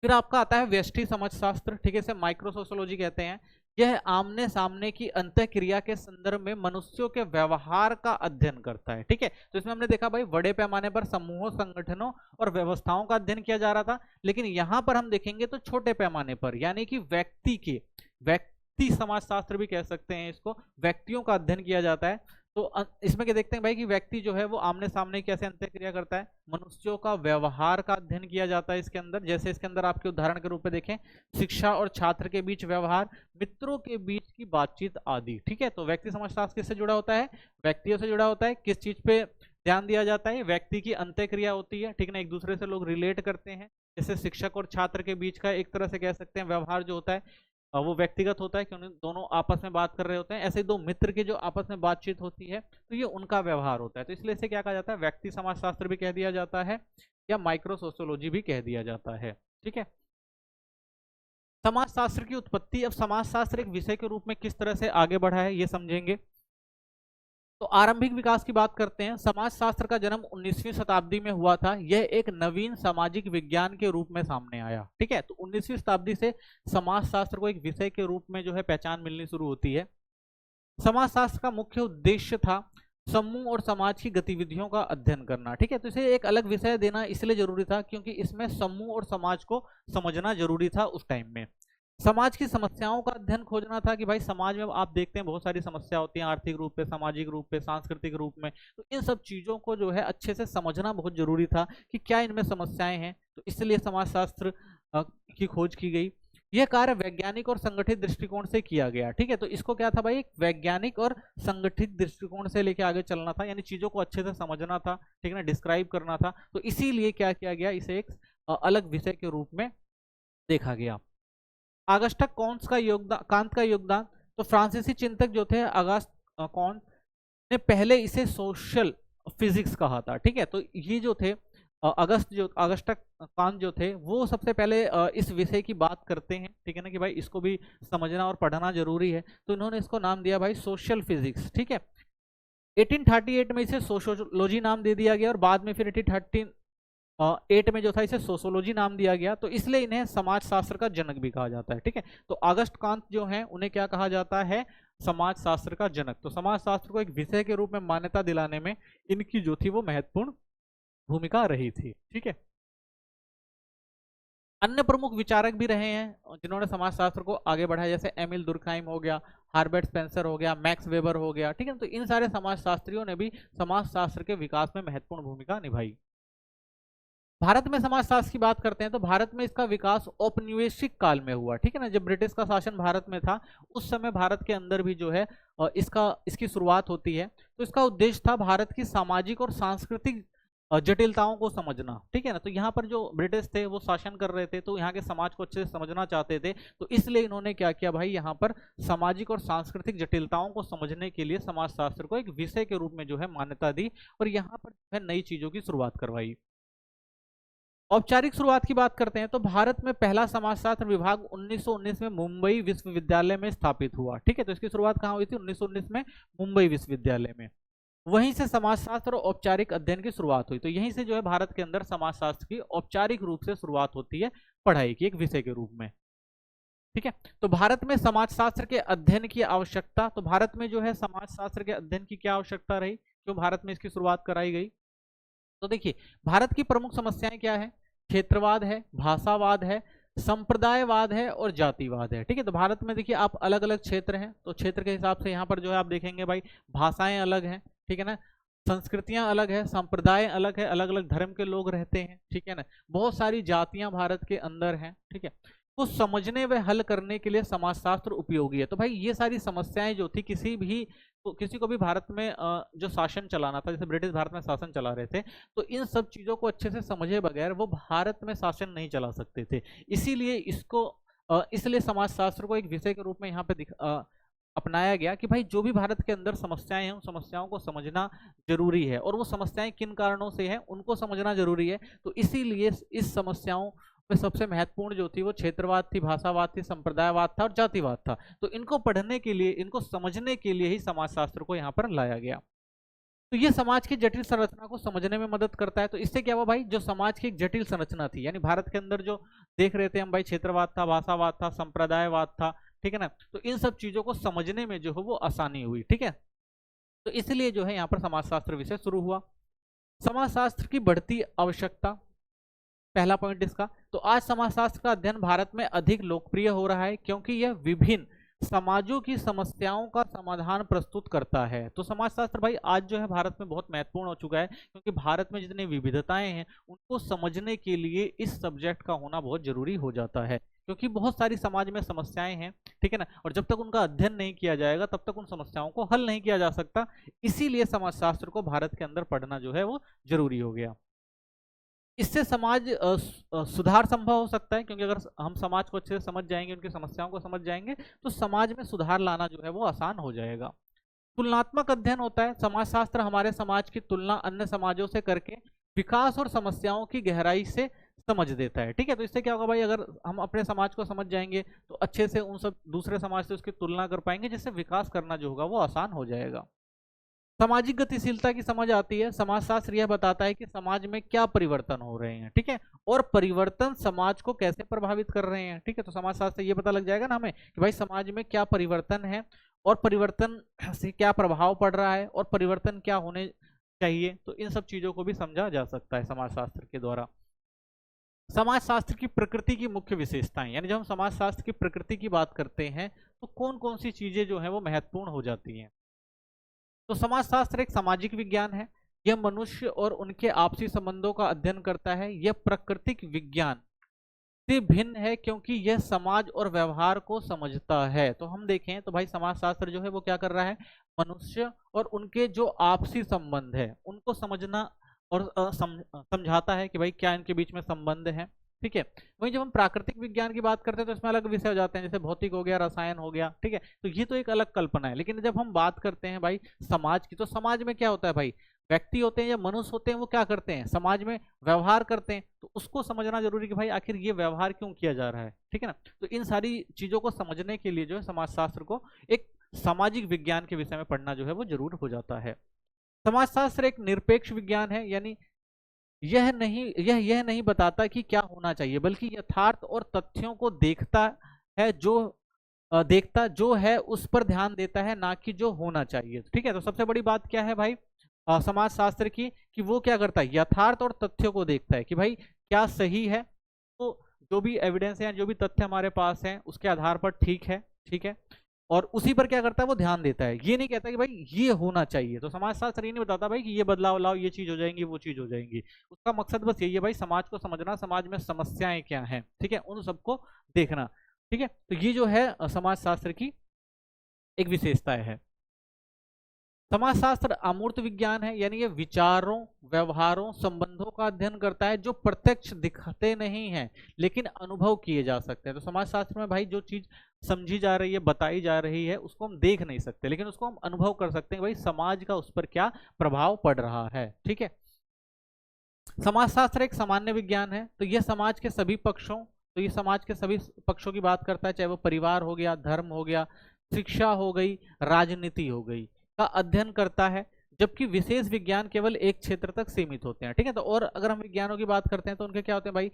फिर आपका आता है व्यष्टि समाजशास्त्र, ठीक है, इसे माइक्रो सोशियोलॉजी कहते हैं। यह आमने सामने की अंतःक्रिया के संदर्भ में मनुष्यों के व्यवहार का अध्ययन करता है, ठीक है। तो इसमें हमने देखा भाई बड़े पैमाने पर समूहों, संगठनों और व्यवस्थाओं का अध्ययन किया जा रहा था, लेकिन यहां पर हम देखेंगे तो छोटे पैमाने पर, यानी कि व्यक्ति समाजशास्त्र भी कह सकते हैं इसको, व्यक्तियों का अध्ययन किया जाता है। तो इसमें क्या देखते हैं भाई कि व्यक्ति जो है वो आमने सामने कैसे अंतःक्रिया करता है, मनुष्यों का व्यवहार का अध्ययन किया जाता है इसके अंदर। जैसे इसके अंदर आपके उदाहरण के रूप में देखें, शिक्षा और छात्र के बीच व्यवहार, मित्रों के बीच की बातचीत आदि, ठीक है। तो व्यक्ति समाजशास्त्र किससे जुड़ा होता है, व्यक्तियों से जुड़ा होता है। किस चीज पे ध्यान दिया जाता है। व्यक्ति की अंत्यक्रिया होती है, ठीक है ना, एक दूसरे से लोग रिलेट करते हैं, जैसे शिक्षक और छात्र के बीच का एक तरह से कह सकते हैं व्यवहार जो होता है वो व्यक्तिगत होता है, क्योंकि दोनों आपस में बात कर रहे होते हैं। ऐसे दो मित्र की जो आपस में बातचीत होती है तो ये उनका व्यवहार होता है, तो इसलिए इसे क्या कहा जाता है, व्यक्ति समाजशास्त्र भी कह दिया जाता है या माइक्रो सोशियोलॉजी भी कह दिया जाता है। ठीक है, समाजशास्त्र की उत्पत्ति, अब समाजशास्त्र एक विषय के रूप में किस तरह से आगे बढ़ा है ये समझेंगे। तो आरंभिक विकास की बात करते हैं। समाजशास्त्र का जन्म 19वीं शताब्दी में हुआ था। यह एक नवीन सामाजिक विज्ञान के रूप में सामने आया। ठीक है, तो 19वीं शताब्दी से समाजशास्त्र को एक विषय के रूप में जो है पहचान मिलनी शुरू होती है। समाजशास्त्र का मुख्य उद्देश्य था समूह और समाज की गतिविधियों का अध्ययन करना। ठीक है, तो इसे एक अलग विषय देना इसलिए जरूरी था क्योंकि इसमें समूह और समाज को समझना जरूरी था उस टाइम में। समाज की समस्याओं का अध्ययन खोजना था कि भाई समाज में आप देखते हैं बहुत सारी समस्या होती हैं, आर्थिक रूप पे, सामाजिक रूप पे, सांस्कृतिक रूप में, तो इन सब चीजों को जो है अच्छे से समझना बहुत जरूरी था कि क्या इनमें समस्याएं हैं, तो इसलिए समाजशास्त्र की खोज की गई। यह कार्य वैज्ञानिक और संगठित दृष्टिकोण से किया गया। ठीक है, तो इसको क्या था भाई, एक वैज्ञानिक और संगठित दृष्टिकोण से लेके आगे चलना था, यानी चीजों को अच्छे से समझना था, ठीक है ना, डिस्क्राइब करना था, तो इसीलिए क्या किया गया, इसे एक अलग विषय के रूप में देखा गया। आगस्टक कांत का योगदान, तो फ्रांसीसी चिंतक जो थे अगस्त कॉन्ट ने पहले इसे सोशल फिजिक्स कहा था। ठीक है, तो ये जो थे अगस्टक कांत जो थे वो सबसे पहले इस विषय की बात करते हैं, ठीक है ना, कि भाई इसको भी समझना और पढ़ना जरूरी है, तो इन्होंने इसको नाम दिया भाई सोशल फिजिक्स। ठीक है, 1838 में इसे सोशियोलॉजी नाम दे दिया गया और बाद में फिर 1838 में जो था इसे सोशियोलॉजी नाम दिया गया, तो इसलिए इन्हें समाजशास्त्र का जनक भी कहा जाता है। ठीक है, तो अगस्त कांत जो है उन्हें क्या कहा जाता है, समाजशास्त्र का जनक। तो समाजशास्त्र को एक विषय के रूप में मान्यता दिलाने में इनकी जो थी वो महत्वपूर्ण भूमिका रही थी। ठीक है, अन्य प्रमुख विचारक भी रहे हैं जिन्होंने समाजशास्त्र को आगे बढ़ाया, जैसे एमिल दुर्खाइम हो गया, हार्बर्ट स्पेंसर हो गया, मैक्स वेबर हो गया। ठीक है, तो इन सारे समाजशास्त्रियों ने भी समाजशास्त्र के विकास में महत्वपूर्ण भूमिका निभाई। भारत में समाजशास्त्र की बात करते हैं तो भारत में इसका विकास औपनिवेशिक काल में हुआ। ठीक है ना, जब ब्रिटिश का शासन भारत में था उस समय भारत के अंदर भी जो है इसकी शुरुआत होती है। तो इसका उद्देश्य था भारत की सामाजिक और सांस्कृतिक जटिलताओं को समझना। ठीक है ना, तो यहाँ पर जो ब्रिटिश थे वो शासन कर रहे थे, तो यहाँ के समाज को अच्छे से समझना चाहते थे, तो इसलिए इन्होंने क्या किया भाई, यहाँ पर सामाजिक और सांस्कृतिक जटिलताओं को समझने के लिए समाजशास्त्र को एक विषय के रूप में जो है मान्यता दी और यहाँ पर जो है नई चीजों की शुरुआत करवाई। औपचारिक शुरुआत की बात करते हैं तो भारत में पहला समाजशास्त्र विभाग 1919 में मुंबई विश्वविद्यालय में स्थापित हुआ। ठीक है, तो इसकी शुरुआत कहाँ हुई थी, 1919 में मुंबई विश्वविद्यालय में। वहीं से समाजशास्त्र और औपचारिक अध्ययन की शुरुआत हुई, तो यहीं से जो है भारत के अंदर समाजशास्त्र की औपचारिक रूप से शुरुआत होती है, पढ़ाई की एक विषय के रूप में। ठीक है, तो भारत में समाजशास्त्र के अध्ययन की आवश्यकता, तो भारत में जो है समाजशास्त्र के अध्ययन की क्या आवश्यकता रही, क्यों भारत में इसकी शुरुआत कराई गई। तो देखिए भारत की प्रमुख समस्याएं क्या है, क्षेत्रवाद है, भाषावाद है, संप्रदायवाद है और जातिवाद है। ठीक है, तो भारत में देखिए आप अलग अलग क्षेत्र हैं, तो क्षेत्र के हिसाब से यहाँ पर जो है आप देखेंगे भाई भाषाएं अलग हैं, ठीक है ना, संस्कृतियां अलग है, संप्रदाय अलग है, अलग अलग धर्म के लोग रहते हैं, ठीक है ना, बहुत सारी जातियां भारत के अंदर हैं। ठीक है, को समझने व हल करने के लिए समाजशास्त्र उपयोगी है। तो भाई ये सारी समस्याएं जो थी किसी को भी भारत में जो शासन चलाना था, जैसे ब्रिटिश भारत में शासन चला रहे थे, तो इन सब चीजों को अच्छे से समझे बगैर वो भारत में शासन नहीं चला सकते थे, इसीलिए इसलिए समाजशास्त्र को एक विषय के रूप में यहाँ पे अपनाया गया कि भाई जो भी भारत के अंदर समस्याएं हैं उन समस्याओं को समझना जरूरी है और वो समस्याएं किन कारणों से हैं उनको समझना जरूरी है। तो इसीलिए इस समस्याओं में सबसे महत्वपूर्ण जो थी वो क्षेत्रवाद थी, भाषावाद थी, संप्रदायवाद था और जातिवाद था। तो इनको पढ़ने के लिए, इनको समझने के लिए ही समाजशास्त्र को यहाँ पर लाया गया। तो ये समाज की जटिल संरचना को समझने में मदद करता है। तो इससे क्या हुआ भाई, जो समाज की एक जटिल संरचना थी, यानी भारत के अंदर जो देख रहे थे हम भाई, क्षेत्रवाद था, भाषावाद था, संप्रदायवाद था, ठीक है ना, तो इन सब चीजों को समझने में जो है वो आसानी हुई। ठीक है, तो इसलिए जो है यहाँ पर समाजशास्त्र विषय शुरू हुआ। समाजशास्त्र की बढ़ती आवश्यकता, पहला पॉइंट इसका। तो आज समाजशास्त्र का अध्ययन भारत में अधिक लोकप्रिय हो रहा है क्योंकि यह विभिन्न समाजों की समस्याओं का समाधान प्रस्तुत करता है। तो समाजशास्त्र भाई आज जो है भारत में बहुत महत्वपूर्ण हो चुका है क्योंकि भारत में जितनी विविधताएं हैं उनको समझने के लिए इस सब्जेक्ट का होना बहुत जरूरी हो जाता है। क्योंकि बहुत सारी समाज में समस्याएं हैं, ठीक है ना, और जब तक उनका अध्ययन नहीं किया जाएगा तब तक उन समस्याओं को हल नहीं किया जा सकता। इसीलिए समाजशास्त्र को भारत के अंदर पढ़ना जो है वो जरूरी हो गया। इससे समाज सुधार संभव हो सकता है, क्योंकि अगर हम समाज को अच्छे से समझ जाएंगे, उनकी समस्याओं को समझ जाएंगे, तो समाज में सुधार लाना जो है वो आसान हो जाएगा। तुलनात्मक अध्ययन होता है, समाजशास्त्र हमारे समाज की तुलना अन्य समाजों से करके विकास और समस्याओं की गहराई से समझ देता है, ठीक है। तो इससे क्या होगा भाई, अगर हम अपने समाज को समझ जाएंगे तो अच्छे से उन सब दूसरे समाज से उसकी तुलना कर पाएंगे, जिससे विकास करना जो होगा वो आसान हो जाएगा। सामाजिक गतिशीलता की समझ आती है, समाजशास्त्र यह बताता है कि समाज में क्या परिवर्तन हो रहे हैं, ठीक है, और परिवर्तन समाज को कैसे प्रभावित कर रहे हैं, ठीक है। तो समाजशास्त्र से ये पता लग जाएगा ना हमें कि भाई समाज में क्या परिवर्तन है और परिवर्तन से क्या प्रभाव पड़ रहा है और परिवर्तन क्या होने चाहिए, तो इन सब चीजों को भी समझा जा सकता है समाजशास्त्र के द्वारा। समाजशास्त्र की प्रकृति की मुख्य विशेषताएं, यानी जब हम समाजशास्त्र की प्रकृति की बात करते हैं तो कौन कौन सी चीजें जो है वो महत्वपूर्ण हो जाती हैं। तो समाजशास्त्र एक सामाजिक विज्ञान है, यह मनुष्य और उनके आपसी संबंधों का अध्ययन करता है। यह प्राकृतिक विज्ञान से भिन्न है क्योंकि यह समाज और व्यवहार को समझता है। तो हम देखें तो भाई समाजशास्त्र जो है वो क्या कर रहा है, मनुष्य और उनके जो आपसी संबंध है उनको समझना और समझाता है कि भाई क्या इनके बीच में संबंध है, ठीक है। वहीं जब हम प्राकृतिक विज्ञान की बात करते हैं तो इसमें अलग विषय हो जाते हैं, जैसे भौतिक हो गया, रसायन हो गया, ठीक है। तो ये तो एक अलग कल्पना है। लेकिन जब हम बात करते हैं भाई समाज की, तो समाज में क्या होता है भाई, व्यक्ति होते हैं या मनुष्य होते हैं, वो क्या करते हैं, समाज में व्यवहार करते हैं। तो उसको समझना जरूरी कि भाई आखिर ये व्यवहार क्यों किया जा रहा है, ठीक है ना। तो इन सारी चीजों को समझने के लिए जो है समाजशास्त्र को एक सामाजिक विज्ञान के विषय में पढ़ना जो है वो जरूर हो जाता है। समाजशास्त्र एक निरपेक्ष विज्ञान है, यानी यह नहीं बताता कि क्या होना चाहिए, बल्कि यथार्थ और तथ्यों को देखता जो है उस पर ध्यान देता है, ना कि जो होना चाहिए, ठीक है। तो सबसे बड़ी बात क्या है भाई समाजशास्त्र की, कि वो क्या करता है, यथार्थ और तथ्यों को देखता है कि भाई क्या सही है। तो जो भी एविडेंस है, जो भी तथ्य हमारे पास है, उसके आधार पर ठीक है, ठीक है, और उसी पर क्या करता है, वो ध्यान देता है। ये नहीं कहता कि भाई ये होना चाहिए। तो समाजशास्त्र ये नहीं बताता भाई कि ये बदलाव लाओ, ये चीज हो जाएंगी, वो चीज हो जाएंगी। उसका मकसद बस यही है भाई, समाज को समझना, समाज में समस्याएं क्या हैं, ठीक है, उन सबको देखना, ठीक है। तो ये जो है समाजशास्त्र की एक विशेषता है। समाजशास्त्र अमूर्त विज्ञान है, यानी ये विचारों, व्यवहारों, संबंधों का अध्ययन करता है जो प्रत्यक्ष दिखते नहीं हैं लेकिन अनुभव किए जा सकते हैं। तो समाजशास्त्र में भाई जो चीज समझी जा रही है, बताई जा रही है, उसको हम देख नहीं सकते, लेकिन उसको हम अनुभव कर सकते हैं भाई समाज का उस पर क्या प्रभाव पड़ रहा है, ठीक है। समाजशास्त्र एक सामान्य विज्ञान है, तो यह समाज के सभी पक्षों, तो ये समाज के सभी पक्षों की बात करता है, चाहे वो परिवार हो गया, धर्म हो गया, शिक्षा हो गई, राजनीति हो गई, का अध्ययन करता है। जबकि विशेष विज्ञान केवल एक क्षेत्र तक सीमित होते हैं, ठीक है। तो और अगर हम विज्ञानों की बात करते हैं तो उनके क्या होते हैं भाई,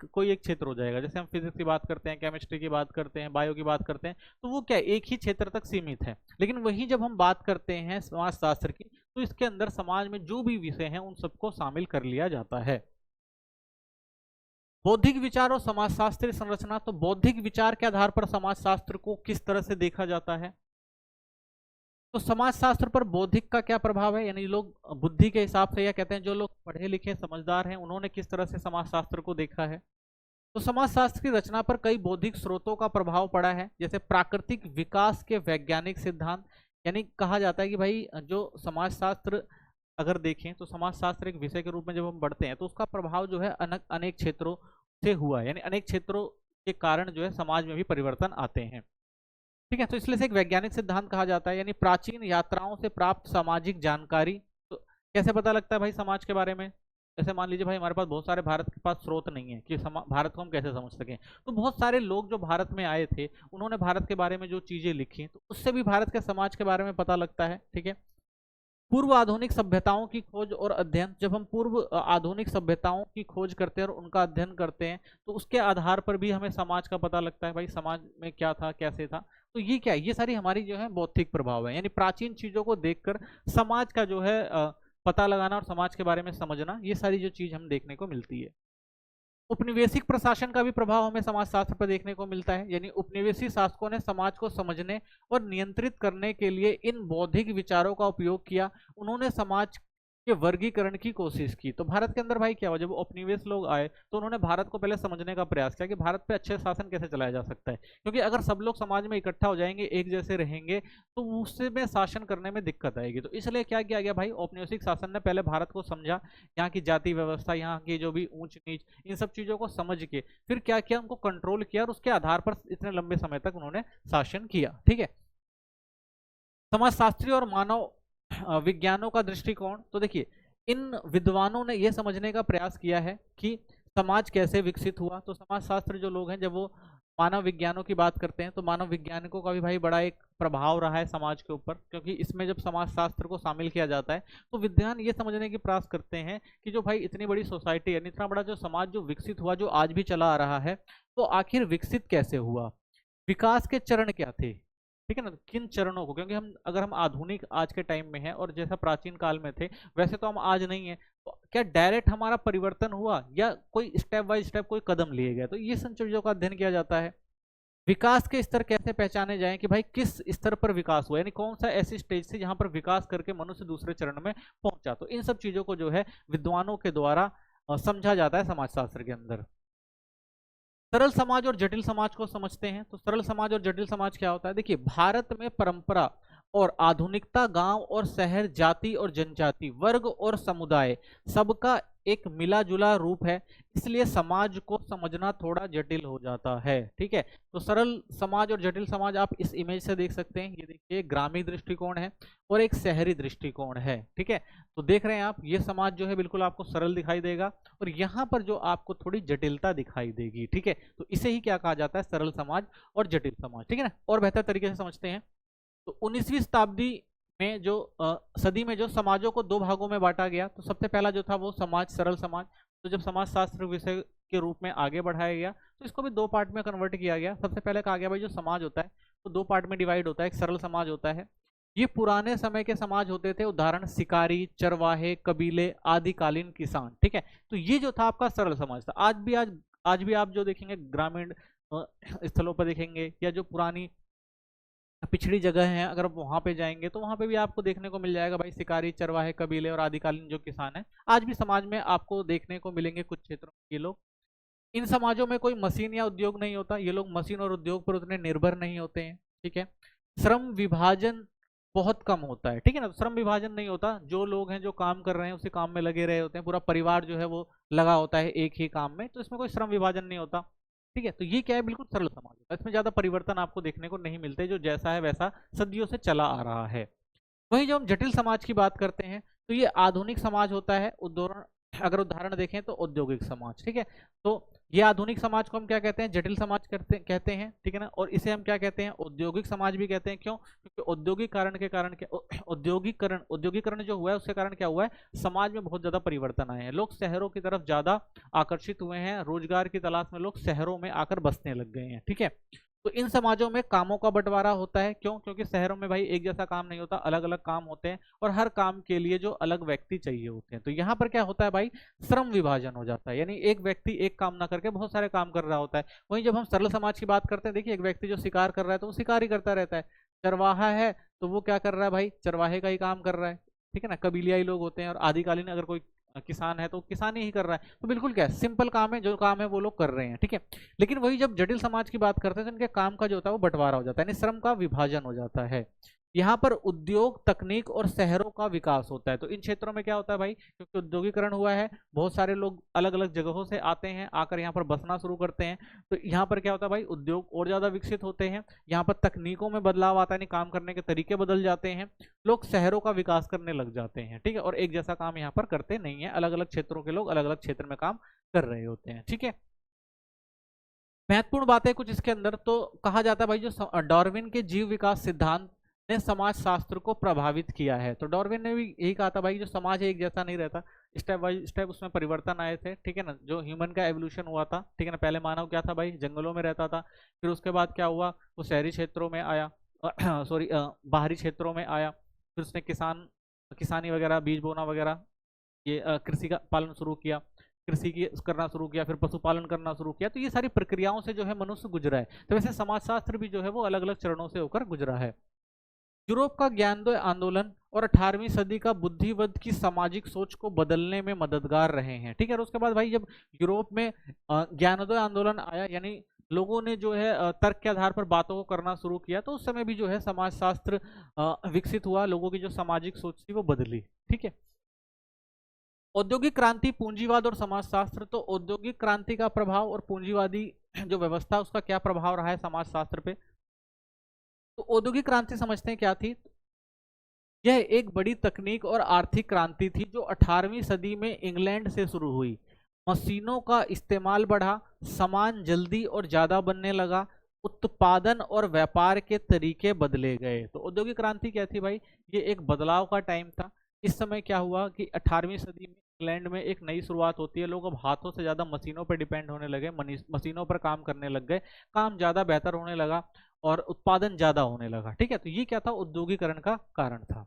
कोई एक क्षेत्र हो जाएगा। जैसे हम फिजिक्स की बात करते हैं, केमिस्ट्री की बात करते हैं, बायो की बात करते हैं, तो वो क्या एक ही क्षेत्र तक सीमित है। लेकिन वही जब हम बात करते हैं समाजशास्त्र की, तो इसके अंदर समाज में जो भी विषय हैं उन सबको शामिल कर लिया जाता है। बौद्धिक विचार और समाजशास्त्रीय संरचना, तो बौद्धिक विचार के आधार पर समाजशास्त्र को किस तरह से देखा जाता है। तो समाजशास्त्र पर बौद्धिक का क्या प्रभाव है, यानी लोग बुद्धि के हिसाब से, या कहते हैं जो लोग पढ़े लिखे समझदार हैं उन्होंने किस तरह से समाजशास्त्र को देखा है। तो समाजशास्त्र की रचना पर कई बौद्धिक स्रोतों का प्रभाव पड़ा है, जैसे प्राकृतिक विकास के वैज्ञानिक सिद्धांत, यानी कहा जाता है कि भाई जो समाजशास्त्र अगर देखें तो समाजशास्त्र एक विषय के रूप में जब हम बढ़ते हैं तो उसका प्रभाव जो है अनेक क्षेत्रों से हुआ है, यानी अनेक क्षेत्रों के कारण जो है समाज में भी परिवर्तन आते हैं, ठीक है। तो इसलिए से एक वैज्ञानिक सिद्धांत कहा जाता है, यानी प्राचीन यात्राओं से प्राप्त सामाजिक जानकारी। तो कैसे पता लगता है भाई समाज के बारे में, जैसे मान लीजिए भाई हमारे पास बहुत सारे, भारत के पास स्रोत नहीं है कि भारत को हम कैसे समझ सकें, तो बहुत सारे लोग जो भारत में आए थे उन्होंने भारत के बारे में जो चीजें लिखी, तो उससे भी भारत के समाज के बारे में पता लगता है, ठीक है। पूर्व आधुनिक सभ्यताओं की खोज और अध्ययन, जब हम पूर्व आधुनिक सभ्यताओं की खोज करते हैं और उनका अध्ययन करते हैं तो उसके आधार पर भी हमें समाज का पता लगता है, भाई समाज में क्या था, कैसे था। तो ये क्या है, ये सारी हमारी जो है बौद्धिक प्रभाव है, यानी प्राचीन चीजों को देखकर समाज का जो है पता लगाना और समाज के बारे में समझना, ये सारी जो चीज हम देखने को मिलती है। उपनिवेशिक प्रशासन का भी प्रभाव हमें समाजशास्त्र पर देखने को मिलता है, यानी उपनिवेशी शासकों ने समाज को समझने और नियंत्रित करने के लिए इन बौद्धिक विचारों का उपयोग किया। उन्होंने समाज ये वर्गीकरण की कोशिश की। तो भारत के अंदर भाई क्या हुआ, जब उपनिवेश लोग आए तो उन्होंने भारत को पहले समझने का प्रयास किया कि भारत पे अच्छे शासन कैसे चलाया जा सकता है, क्योंकि अगर सब लोग समाज में इकट्ठा हो जाएंगे, एक जैसे रहेंगे, तो उससे में शासन करने में दिक्कत आएगी। तो इसलिए क्या किया गया भाई, औपनिवेशिक शासन ने पहले भारत को समझा, यहाँ की जाति व्यवस्था, यहाँ की जो भी ऊंच नीच, इन सब चीजों को समझ के फिर क्या किया, उनको कंट्रोल किया और उसके आधार पर इतने लंबे समय तक उन्होंने शासन किया। ठीक है। समाजशास्त्री और मानव विज्ञानों का दृष्टिकोण, तो देखिए इन विद्वानों ने यह समझने का प्रयास किया है कि समाज कैसे विकसित हुआ। तो समाजशास्त्र जो लोग हैं, जब वो मानव विज्ञानों की बात करते हैं, तो मानव वैज्ञानिकों का भी भाई बड़ा एक प्रभाव रहा है समाज के ऊपर, क्योंकि इसमें जब समाजशास्त्र को शामिल किया जाता है तो विद्वान ये समझने की प्रयास करते हैं कि जो भाई इतनी बड़ी सोसाइटी, यानी इतना बड़ा जो समाज जो विकसित हुआ, जो आज भी चला आ रहा है, तो आखिर विकसित कैसे हुआ, विकास के चरण क्या थे, ठीक है ना, किन चरणों को, क्योंकि हम अगर हम आधुनिक आज के टाइम में हैं और जैसा प्राचीन काल में थे वैसे तो हम आज नहीं है, तो क्या डायरेक्ट हमारा परिवर्तन हुआ या कोई स्टेप बाय स्टेप कोई कदम लिए गए, तो ये सब चीजों का अध्ययन किया जाता है। विकास के स्तर कैसे पहचाने जाएं कि भाई किस स्तर पर विकास हुआ, यानी कौन सा ऐसी स्टेज से जहां पर विकास करके मनुष्य दूसरे चरण में पहुंचा, तो इन सब चीजों को जो है विद्वानों के द्वारा समझा जाता है समाजशास्त्र के अंदर। सरल समाज और जटिल समाज को समझते हैं। तो सरल समाज और जटिल समाज क्या होता है, देखिए भारत में परंपरा और आधुनिकता, गांव और शहर, जाति और जनजाति, वर्ग और समुदाय, सबका एक मिला जुला रूप है, इसलिए समाज को समझना थोड़ा जटिल हो जाता है। ठीक है। तो सरल समाज और जटिल समाज आप इस इमेज से देख सकते हैं, ये देखिए ग्रामीण दृष्टिकोण है और एक शहरी दृष्टिकोण है। ठीक है। तो देख रहे हैं आप, ये समाज जो है बिल्कुल आपको सरल दिखाई देगा और यहाँ पर जो आपको थोड़ी जटिलता दिखाई देगी। ठीक है। तो इसे ही क्या कहा जाता है, सरल समाज और जटिल समाज। ठीक है ना। और बेहतर तरीके से समझते हैं, तो 19वीं शताब्दी में जो सदी में जो समाजों को दो भागों में बांटा गया, तो सबसे पहला जो था वो समाज, सरल समाज। तो जब समाजशास्त्र विषय के रूप में आगे बढ़ाया गया तो इसको भी दो पार्ट में कन्वर्ट किया गया। सबसे पहले कहा गया भाई जो समाज होता है तो दो पार्ट में डिवाइड होता है, एक सरल समाज होता है, ये पुराने समय के समाज होते थे, उदाहरण शिकारी, चरवाहे, कबीले, आदिकालीन किसान। ठीक है। तो ये जो था आपका सरल समाज था। आज भी आप जो देखेंगे ग्रामीण स्थलों पर देखेंगे या जो पुरानी पिछड़ी जगह है, अगर आप वहां पे जाएंगे तो वहां पे भी आपको देखने को मिल जाएगा भाई शिकारी, चरवाहे, कबीले और आदिकालीन जो किसान है, आज भी समाज में आपको देखने को मिलेंगे कुछ क्षेत्रों में ये लोग। इन समाजों में कोई मशीन या उद्योग नहीं होता, ये लोग मशीन और उद्योग पर उतने निर्भर नहीं होते हैं। ठीक है। श्रम विभाजन बहुत कम होता है। ठीक है ना। तो श्रम विभाजन नहीं होता, जो लोग हैं जो काम कर रहे हैं उसी काम में लगे रहे होते हैं, पूरा परिवार जो है वो लगा होता है एक ही काम में, तो इसमें कोई श्रम विभाजन नहीं होता। ठीक है। तो ये क्या है, बिल्कुल सरल समाज होता है, इसमें ज्यादा परिवर्तन आपको देखने को नहीं मिलते, जो जैसा है वैसा सदियों से चला आ रहा है। वहीं जो हम जटिल समाज की बात करते हैं तो ये आधुनिक समाज होता है, उदाहरण अगर उदाहरण देखें तो औद्योगिक समाज। ठीक है। तो ये आधुनिक समाज को हम क्या कहते हैं, जटिल समाज कहते हैं। ठीक है ना। और इसे हम क्या कहते हैं, औद्योगिक समाज भी कहते हैं। क्यों, क्योंकि औद्योगिकरण के कारण क्या, औद्योगिकरण जो हुआ है उसके कारण क्या हुआ है, समाज में बहुत ज्यादा परिवर्तन आए हैं, लोग शहरों की तरफ ज्यादा आकर्षित हुए हैं, रोजगार की तलाश में लोग शहरों में आकर बसने लग गए हैं। ठीक है। तो इन समाजों में कामों का बंटवारा होता है। क्यों, क्योंकि शहरों में भाई एक जैसा काम नहीं होता, अलग अलग काम होते हैं और हर काम के लिए जो अलग व्यक्ति चाहिए होते हैं। तो यहाँ पर क्या होता है भाई, श्रम विभाजन हो जाता है, यानी एक व्यक्ति एक काम ना करके बहुत सारे काम कर रहा होता है। वहीं जब हम सरल समाज की बात करते हैं, देखिए एक व्यक्ति जो शिकार कर रहा है तो वो शिकार ही करता रहता है, चरवाहा है तो वो क्या कर रहा है भाई, चरवाहे का ही काम कर रहा है। ठीक है ना। कबीलियाई लोग होते हैं और आदिकालीन अगर कोई किसान है तो किसान ही कर रहा है। तो बिल्कुल क्या है, सिंपल काम है, जो काम है वो लोग कर रहे हैं। ठीक है। लेकिन वही जब जटिल समाज की बात करते हैं तो इनके काम का जो होता है वो बंटवारा हो जाता है, यानी श्रम का विभाजन हो जाता है। यहाँ पर उद्योग, तकनीक और शहरों का विकास होता है। तो इन क्षेत्रों में क्या होता है भाई, क्योंकि उद्योगीकरण हुआ है, बहुत सारे लोग अलग अलग जगहों से आते हैं, आकर यहाँ पर बसना शुरू करते हैं, तो यहाँ पर क्या होता है भाई, उद्योग और ज्यादा विकसित होते हैं, यहाँ पर तकनीकों में बदलाव आता है, यानी काम करने के तरीके बदल जाते हैं, लोग शहरों का विकास करने लग जाते हैं। ठीक है। और एक जैसा काम यहाँ पर करते नहीं है, अलग अलग क्षेत्रों के लोग अलग अलग क्षेत्र में काम कर रहे होते हैं। ठीक है। महत्वपूर्ण बातें कुछ इसके अंदर, तो कहा जाता है भाई जो डार्विन के जीव विकास सिद्धांत ने समाज शास्त्र को प्रभावित किया है। तो डार्विन ने भी यही कहा था भाई जो समाज है एक जैसा नहीं रहता, स्टेप बाय स्टेप उसमें परिवर्तन आए थे। ठीक है ना। जो ह्यूमन का एवोल्यूशन हुआ था, ठीक है ना, पहले मानव क्या था भाई, जंगलों में रहता था, फिर उसके बाद क्या हुआ, वो शहरी क्षेत्रों में आया, सॉरी बाहरी क्षेत्रों में आया, फिर उसने किसानी वगैरह, बीज बोना वगैरह, ये कृषि का पालन शुरू किया, कृषि की करना शुरू किया, फिर पशुपालन करना शुरू किया। तो ये सारी प्रक्रियाओं से जो है मनुष्य गुजरा है। तो वैसे समाजशास्त्र भी जो है वो अलग अलग चरणों से होकर गुजरा है। यूरोप का ज्ञानोदय आंदोलन और 18वीं सदी का बुद्धिवाद की सामाजिक सोच को बदलने में मददगार रहे हैं। ठीक है, और उसके बाद भाई जब यूरोप में ज्ञानोदय आंदोलन आया, यानी लोगों ने जो है तर्क के आधार पर बातों को करना शुरू किया, तो उस समय भी जो है समाजशास्त्र विकसित हुआ, लोगों की जो सामाजिक सोच थी वो बदली। ठीक है, औद्योगिक क्रांति, पूंजीवाद और समाजशास्त्र। तो औद्योगिक क्रांति का प्रभाव और पूंजीवादी जो व्यवस्था उसका क्या प्रभाव रहा है समाजशास्त्र पे। तो औद्योगिक क्रांति समझते हैं क्या थी। यह एक बड़ी तकनीक और आर्थिक क्रांति थी जो 18वीं सदी में इंग्लैंड से शुरू हुई। मशीनों का इस्तेमाल बढ़ा, सामान जल्दी और ज्यादा बनने लगा, उत्पादन और व्यापार के तरीके बदले गए। तो औद्योगिक क्रांति क्या थी भाई, ये एक बदलाव का टाइम था। इस समय क्या हुआ कि 18वीं सदी में इंग्लैंड में एक नई शुरुआत होती है। लोग अब हाथों से ज्यादा मशीनों पर डिपेंड होने लगे, मशीनों पर काम करने लग गए, काम ज्यादा बेहतर होने लगा और उत्पादन ज्यादा होने लगा। ठीक है, तो ये क्या था, औद्योगिकरण का कारण था।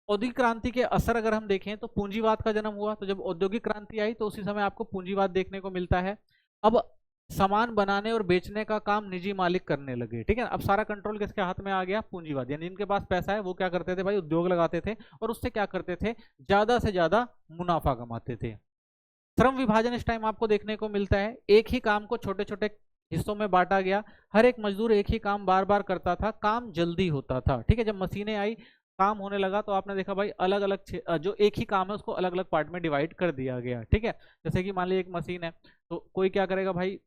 औद्योगिक क्रांति के असर अगर हम देखें तो पूंजीवाद का जन्म हुआ। तो जब औद्योगिक क्रांति आई तो उसी समय आपको पूंजीवाद देखने को मिलता है। अब सामान बनाने और बेचने का काम निजी मालिक करने लगे। ठीक है, अब सारा कंट्रोल किसके हाथ में आ गया, पूंजीवाद। यानी जिनके पास पैसा है वो क्या करते थे भाई, उद्योग लगाते थे और उससे क्या करते थे, ज्यादा से ज्यादा मुनाफा कमाते थे। श्रम विभाजन इस टाइम आपको देखने को मिलता है। एक ही काम को छोटे छोटे हिस्सों में बांटा गया, हर एक मजदूर एक ही काम बार बार करता था, काम जल्दी होता था। ठीक है, जब मशीनें आई, काम होने लगा, तो आपने देखा भाई अलग अलग जो एक ही काम है उसको अलग अलग पार्ट में डिवाइड कर दिया गया। ठीक है, जैसे कि मान लीजिए एक मशीन है, तो कोई क्या करेगा भाई,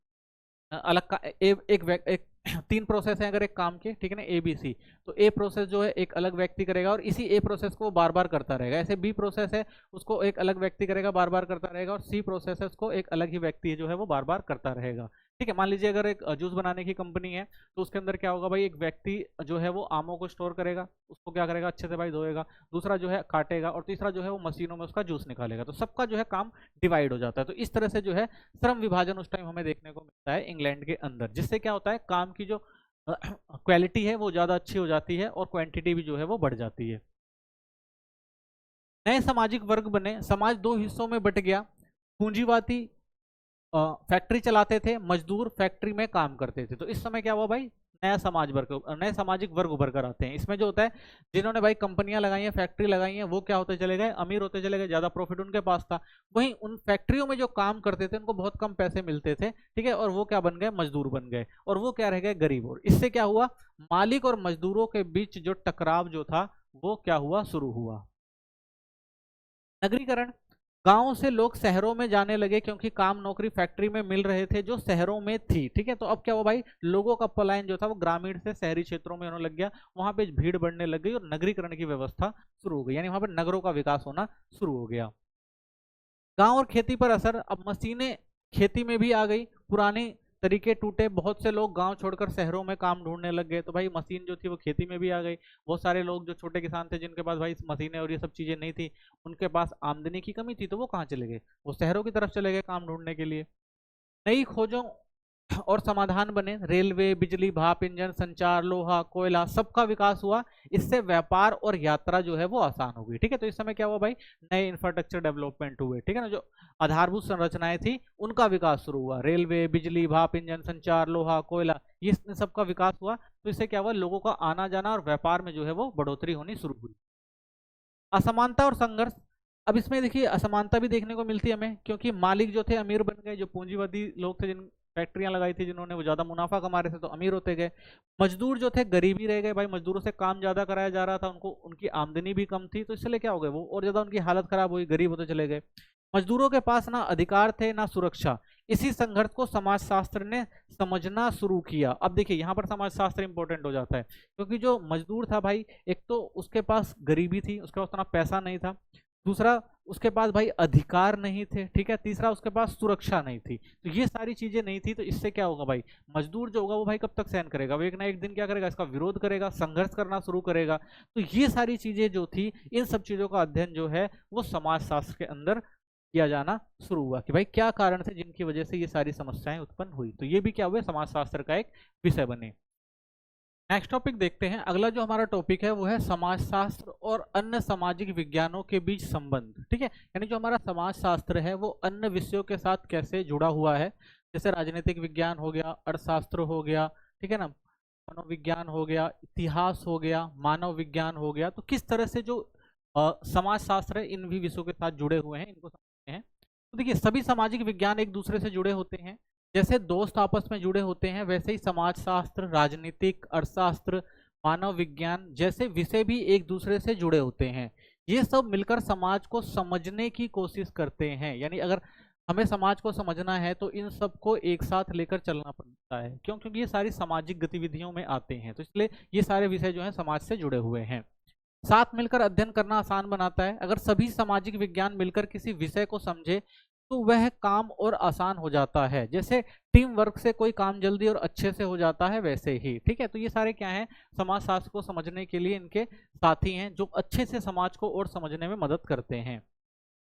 अलग का एक तीन प्रोसेस है अगर एक काम के, ठीक है ना, ए बी सी। तो ए प्रोसेस जो है एक अलग व्यक्ति करेगा और इसी ए प्रोसेस को बार बार करता रहेगा। ऐसे बी प्रोसेस है उसको एक अलग व्यक्ति करेगा, बार बार करता रहेगा, और सी प्रोसेस है उसको एक अलग ही व्यक्ति जो है वो बार बार करता रहेगा। ठीक है, मान लीजिए अगर एक जूस बनाने की कंपनी है, तो उसके अंदर क्या होगा भाई, एक व्यक्ति जो है वो आमों को स्टोर करेगा, उसको क्या करेगा, अच्छे से भाई धोएगा, दूसरा जो है काटेगा, और तीसरा जो है वो मशीनों में उसका जूस निकालेगा। तो सबका जो है काम डिवाइड हो जाता है। तो इस तरह से जो है श्रम विभाजन उस टाइम हमें देखने को मिलता है इंग्लैंड के अंदर, जिससे क्या होता है, काम की जो क्वालिटी है वो ज़्यादा अच्छी हो जाती है और क्वांटिटी भी जो है वो बढ़ जाती है। नए सामाजिक वर्ग बने, समाज दो हिस्सों में बट गया। पूंजीवादी फैक्ट्री चलाते थे, मजदूर फैक्ट्री में काम करते थे। तो इस समय क्या हुआ भाई, नया समाज वर्ग, नए सामाजिक वर्ग उभर कर आते हैं। इसमें जो होता है, जिन्होंने भाई कंपनियां लगाई हैं, फैक्ट्री लगाई हैं, वो क्या होते चले गए, अमीर होते चले गए, ज्यादा प्रॉफिट उनके पास था। वहीं उन फैक्ट्रियों में जो काम करते थे उनको बहुत कम पैसे मिलते थे। ठीक है, और वो क्या बन गए, मजदूर बन गए, और वो क्या रह गए, गरीब। और इससे क्या हुआ, मालिक और मजदूरों के बीच जो टकराव जो था वो क्या हुआ, शुरू हुआ। नगरीकरण, गांवों से लोग शहरों में जाने लगे क्योंकि काम नौकरी फैक्ट्री में मिल रहे थे जो शहरों में थी। ठीक है, तो अब क्या हुआ भाई, लोगों का पलायन जो था वो ग्रामीण से शहरी क्षेत्रों में होने लग गया, वहां पे भीड़ बढ़ने लग गई और नगरीकरण की व्यवस्था शुरू हो गई, यानी वहां पर नगरों का विकास होना शुरू हो गया। गांव और खेती पर असर, अब मशीनें खेती में भी आ गई, पुराने तरीके टूटे, बहुत से लोग गांव छोड़कर शहरों में काम ढूंढने लग गए। तो भाई मशीन जो थी वो खेती में भी आ गई। बहुत सारे लोग जो छोटे किसान थे जिनके पास भाई मशीनें और ये सब चीजें नहीं थी, उनके पास आमदनी की कमी थी, तो वो कहाँ चले गए, वो शहरों की तरफ चले गए काम ढूंढने के लिए। नई खोजों और समाधान बने, रेलवे, बिजली, भाप इंजन, संचार, लोहा, कोयला, सबका विकास हुआ। इससे व्यापार और यात्रा जो है वो आसान हो गई। ठीक है, तो इस समय क्या हुआ भाई, नए इंफ्रास्ट्रक्चर डेवलपमेंट हुए। ठीक है ना, जो आधारभूत संरचनाएं थी उनका विकास शुरू हुआ, रेलवे, बिजली, भाप इंजन, संचार, लोहा, कोयला, ये सबका विकास हुआ। तो इससे क्या हुआ, लोगों का आना जाना और व्यापार में जो है वो बढ़ोतरी होनी शुरू हुई। असमानता और संघर्ष, अब इसमें देखिए असमानता भी देखने को मिलती है हमें, क्योंकि मालिक जो थे अमीर बन गए, जो पूंजीवादी लोग थे जिन फैक्ट्रियां लगाई थी जिन्होंने, वो ज्यादा मुनाफा कमा रहे थे तो अमीर होते गए। मजदूर जो थे गरीबी रह गए भाई, मजदूरों से काम ज्यादा कराया जा रहा था, उनको उनकी आमदनी भी कम थी, तो इसलिए क्या हो गए वो, और ज्यादा उनकी हालत खराब हुई, गरीब होते चले गए। मजदूरों के पास ना अधिकार थे ना सुरक्षा। इसी संघर्ष को समाजशास्त्र ने समझना शुरू किया। अब देखिए यहाँ पर समाजशास्त्र इंपॉर्टेंट हो जाता है, क्योंकि जो मजदूर था भाई, एक तो उसके पास गरीबी थी, उसके पास उतना पैसा नहीं था, दूसरा उसके पास भाई अधिकार नहीं थे, ठीक है, तीसरा उसके पास सुरक्षा नहीं थी। तो ये सारी चीजें नहीं थी, तो इससे क्या होगा भाई, मजदूर जो होगा वो भाई कब तक सहन करेगा, वो एक ना एक दिन क्या करेगा, इसका विरोध करेगा, संघर्ष करना शुरू करेगा। तो ये सारी चीजें जो थी, इन सब चीजों का अध्ययन जो है वो समाजशास्त्र के अंदर किया जाना शुरू हुआ, कि भाई क्या कारण थे जिनकी वजह से ये सारी समस्याएं उत्पन्न हुई। तो ये भी क्या हुए, समाजशास्त्र का एक विषय बने। नेक्स्ट टॉपिक देखते हैं। अगला जो हमारा टॉपिक है वो है समाजशास्त्र और अन्य सामाजिक विज्ञानों के बीच संबंध। ठीक है, यानी जो हमारा समाजशास्त्र है वो अन्य विषयों के साथ कैसे जुड़ा हुआ है, जैसे राजनीतिक विज्ञान हो गया, अर्थशास्त्र हो गया, ठीक है ना, मनोविज्ञान हो गया, इतिहास हो गया, मानव विज्ञान हो गया। तो किस तरह से जो समाज शास्त्र है इन भी विषयों के साथ जुड़े हुए हैं, इनको समझते हैं। तो देखिए सभी सामाजिक विज्ञान एक दूसरे से जुड़े होते हैं। जैसे दोस्त आपस में जुड़े होते हैं, वैसे ही समाज शास्त्र, राजनीतिक, अर्थशास्त्र, मानव विज्ञान जैसे विषय भी एक दूसरे से जुड़े होते हैं। ये सब मिलकर समाज को समझने की कोशिश करते हैं। यानी अगर हमें समाज को समझना है तो इन सबको एक साथ लेकर चलना पड़ता है। क्यों? क्योंकि ये सारी सामाजिक गतिविधियों में आते हैं, तो इसलिए ये सारे विषय जो हैं समाज से जुड़े हुए हैं। साथ मिलकर अध्ययन करना आसान बनाता है। अगर सभी सामाजिक विज्ञान मिलकर किसी विषय को समझे तो वह काम और आसान हो जाता है। जैसे टीम वर्क से कोई काम जल्दी और अच्छे से हो जाता है, वैसे ही। ठीक है, तो ये सारे क्या हैं, समाज शास्त्र को समझने के लिए इनके साथी हैं जो अच्छे से समाज को और समझने में मदद करते हैं।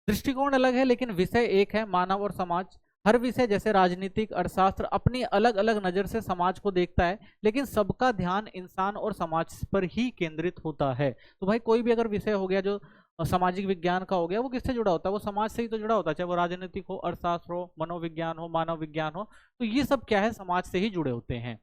दृष्टिकोण अलग है लेकिन विषय एक है, मानव और समाज। हर विषय जैसे राजनीतिक, अर्थशास्त्र अपनी अलग अलग नजर से समाज को देखता है, लेकिन सबका ध्यान इंसान और समाज पर ही केंद्रित होता है। तो भाई कोई भी अगर विषय हो गया जो सामाजिक विज्ञान का हो गया, वो किससे जुड़ा होता है? वो समाज से ही तो जुड़ा होता है, चाहे वो राजनीतिक हो, अर्थशास्त्र हो, मनोविज्ञान हो, मानव विज्ञान हो। तो ये सब क्या है, समाज से ही जुड़े होते हैं।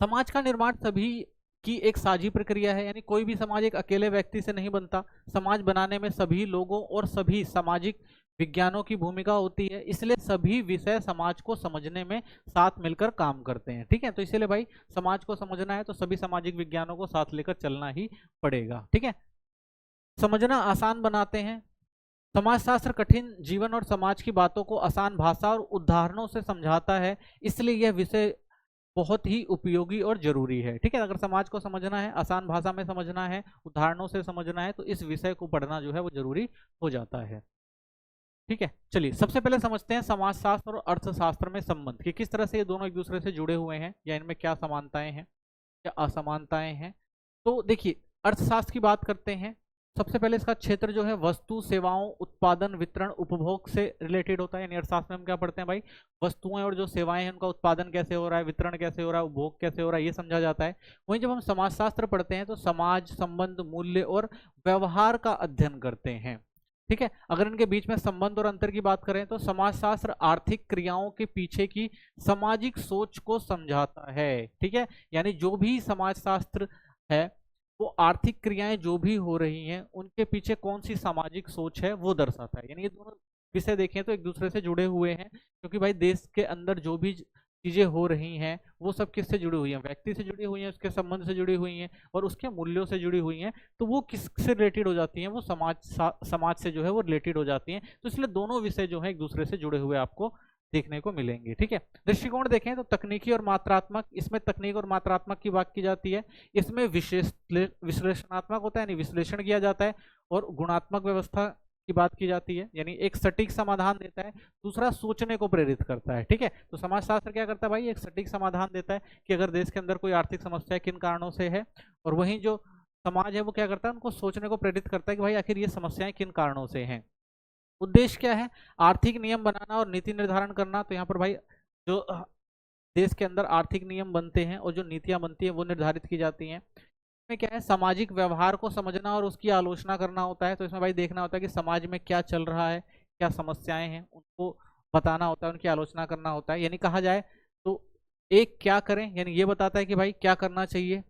समाज का निर्माण सभी की एक साझी प्रक्रिया है। यानी कोई भी समाज एक अकेले व्यक्ति से नहीं बनता। समाज बनाने में सभी लोगों और सभी सामाजिक विज्ञानों की भूमिका होती है, इसलिए सभी विषय समाज को समझने में साथ मिलकर काम करते हैं। ठीक है, तो इसलिए भाई समाज को समझना है तो सभी सामाजिक विज्ञानों को साथ लेकर चलना ही पड़ेगा। ठीक है, समझना आसान बनाते हैं। समाजशास्त्र कठिन जीवन और समाज की बातों को आसान भाषा और उदाहरणों से समझाता है, इसलिए यह विषय बहुत ही उपयोगी और जरूरी है। ठीक है, अगर समाज को समझना है, आसान भाषा में समझना है, उदाहरणों से समझना है, तो इस विषय को पढ़ना जो है वो जरूरी हो जाता है। ठीक है, चलिए सबसे पहले समझते हैं समाजशास्त्र और अर्थशास्त्र में संबंध, कि किस तरह से ये दोनों एक दूसरे से जुड़े हुए हैं या इनमें क्या समानताएं हैं, क्या असमानताएं हैं। तो देखिए अर्थशास्त्र की बात करते हैं। सबसे पहले इसका क्षेत्र जो है वस्तु, सेवाओं, उत्पादन, वितरण, उपभोग से रिलेटेड होता है। यानी अर्थशास्त्र में हम क्या पढ़ते हैं भाई, वस्तुएं और जो सेवाएं हैं उनका उत्पादन कैसे हो रहा है, वितरण कैसे हो रहा है, उपभोग कैसे हो रहा है, ये समझा जाता है। वहीं जब हम समाजशास्त्र पढ़ते हैं तो समाज, संबंध, मूल्य और व्यवहार का अध्ययन करते हैं। ठीक है, अगर इनके बीच में संबंध और अंतर की बात करें तो समाजशास्त्र आर्थिक क्रियाओं के पीछे की सामाजिक सोच को समझाता है। ठीक है, यानी जो भी समाजशास्त्र है वो आर्थिक क्रियाएं जो भी हो रही हैं उनके पीछे कौन सी सामाजिक सोच है वो दर्शाता है। यानी ये दोनों विषय देखें तो एक दूसरे से जुड़े हुए हैं, क्योंकि भाई देश के अंदर जो भी चीजें हो रही हैं वो सब किससे जुड़ी हुई हैं, व्यक्ति से जुड़ी हुई हैं, उसके संबंध से जुड़ी हुई हैं और उसके मूल्यों से जुड़ी हुई हैं। तो वो किससे रिलेटेड हो जाती हैं, वो समाज से जो है वो रिलेटेड हो जाती हैं। तो इसलिए दोनों विषय जो है एक दूसरे से जुड़े हुए आपको देखने को मिलेंगे। ठीक है, दृष्टिकोण देखें तो तकनीकी और मात्रात्मक, इसमें तकनीक और मात्रात्मक की बात की जाती है। इसमें विश्लेषणात्मक होता है, यानी विश्लेषण किया जाता है, और गुणात्मक व्यवस्था की बात की जाती है, यानी एक सटीक समाधान देता है। दूसरा सोचने को प्रेरित करता है। ठीक है, तो समाजशास्त्र क्या करता है भाई, एक सटीक समाधान देता है कि अगर देश के अंदर कोई आर्थिक समस्या किन कारणों से है, और वहीं जो समाज है वो क्या करता है, उनको सोचने को प्रेरित करता है कि भाई आखिर ये समस्याएं किन कारणों से हैं। उद्देश्य क्या है, आर्थिक नियम बनाना और नीति निर्धारण करना। तो यहाँ पर भाई जो देश के अंदर आर्थिक नियम बनते हैं और जो नीतियां बनती हैं वो निर्धारित की जाती हैं। इसमें क्या है, सामाजिक व्यवहार को समझना और उसकी आलोचना करना होता है। तो इसमें भाई देखना होता है कि समाज में क्या चल रहा है, क्या समस्याएं हैं, उनको बताना होता है, उनकी आलोचना करना होता है। यानी कहा जाए तो एक क्या करें, यानी ये बताता है कि भाई क्या करना चाहिए,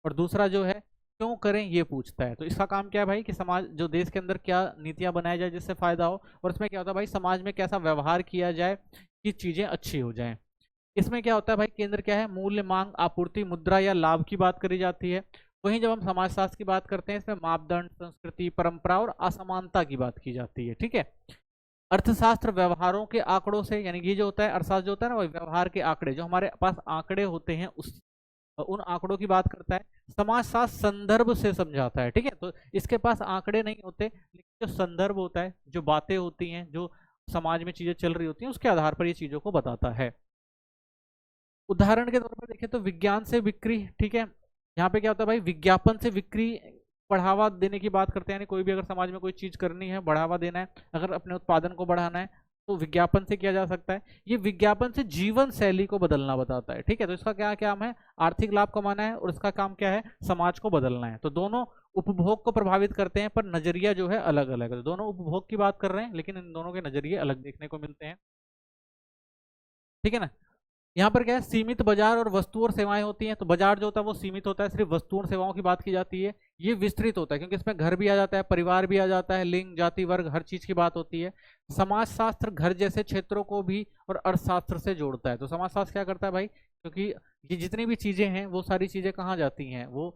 और दूसरा जो है क्यों करें ये पूछता है। तो इसका काम क्या है भाई, कि समाज जो देश के अंदर क्या नीतियां बनाई जाए जिससे फायदा हो, और इसमें क्या होता है भाई, समाज में कैसा व्यवहार किया जाए कि चीजें अच्छी हो जाएं। इसमें क्या होता है भाई, केंद्र क्या है, मूल्य, मांग, आपूर्ति, मुद्रा या लाभ की बात करी जाती है। वहीं जब हम समाजशास्त्र की बात करते हैं इसमें मापदंड, संस्कृति, परंपरा और असमानता की बात की जाती है। ठीक है, अर्थशास्त्र व्यवहारों के आंकड़ों से, यानी ये जो होता है अर्थशास्त्र जो होता है ना, वही व्यवहार के आंकड़े, जो हमारे पास आंकड़े होते हैं उस उन आंकड़ों की बात करता है। समाजशास्त्र संदर्भ से समझाता है। ठीक है, तो इसके पास आंकड़े नहीं होते, लेकिन जो संदर्भ होता है, जो बातें होती हैं, जो समाज में चीजें चल रही होती हैं, उसके आधार पर ये चीजों को बताता है। उदाहरण के तौर पर देखें तो विज्ञान से बिक्री। ठीक है, यहाँ पे क्या होता है भाई, विज्ञापन से बिक्री बढ़ावा देने की बात करते हैं। यानी कोई भी अगर समाज में कोई चीज करनी है, बढ़ावा देना है, अगर अपने उत्पादन को बढ़ाना है तो विज्ञापन से किया जा सकता है। ये विज्ञापन से जीवन शैली को बदलना बताता है। ठीक है, तो इसका क्या काम है, आर्थिक लाभ कमाना है, और इसका काम क्या है, समाज को बदलना है। तो दोनों उपभोग को प्रभावित करते हैं, पर नजरिया जो है अलग अलग है। तो दोनों उपभोग की बात कर रहे हैं लेकिन इन दोनों के नजरिए अलग देखने को मिलते हैं। ठीक है ना। यहाँ पर क्या है, सीमित बाजार और वस्तु और सेवाएं होती हैं। तो बाजार जो होता है वो सीमित होता है, सिर्फ वस्तुओं और सेवाओं की बात की जाती है। ये विस्तृत होता है क्योंकि इसमें घर भी आ जाता है, परिवार भी आ जाता है, लिंग, जाति, वर्ग, हर चीज की बात होती है। समाजशास्त्र घर जैसे क्षेत्रों को भी और अर्थशास्त्र से जोड़ता है। तो समाजशास्त्र क्या करता है भाई, क्योंकि ये जितनी भी चीजें हैं वो सारी चीजें कहाँ जाती हैं, वो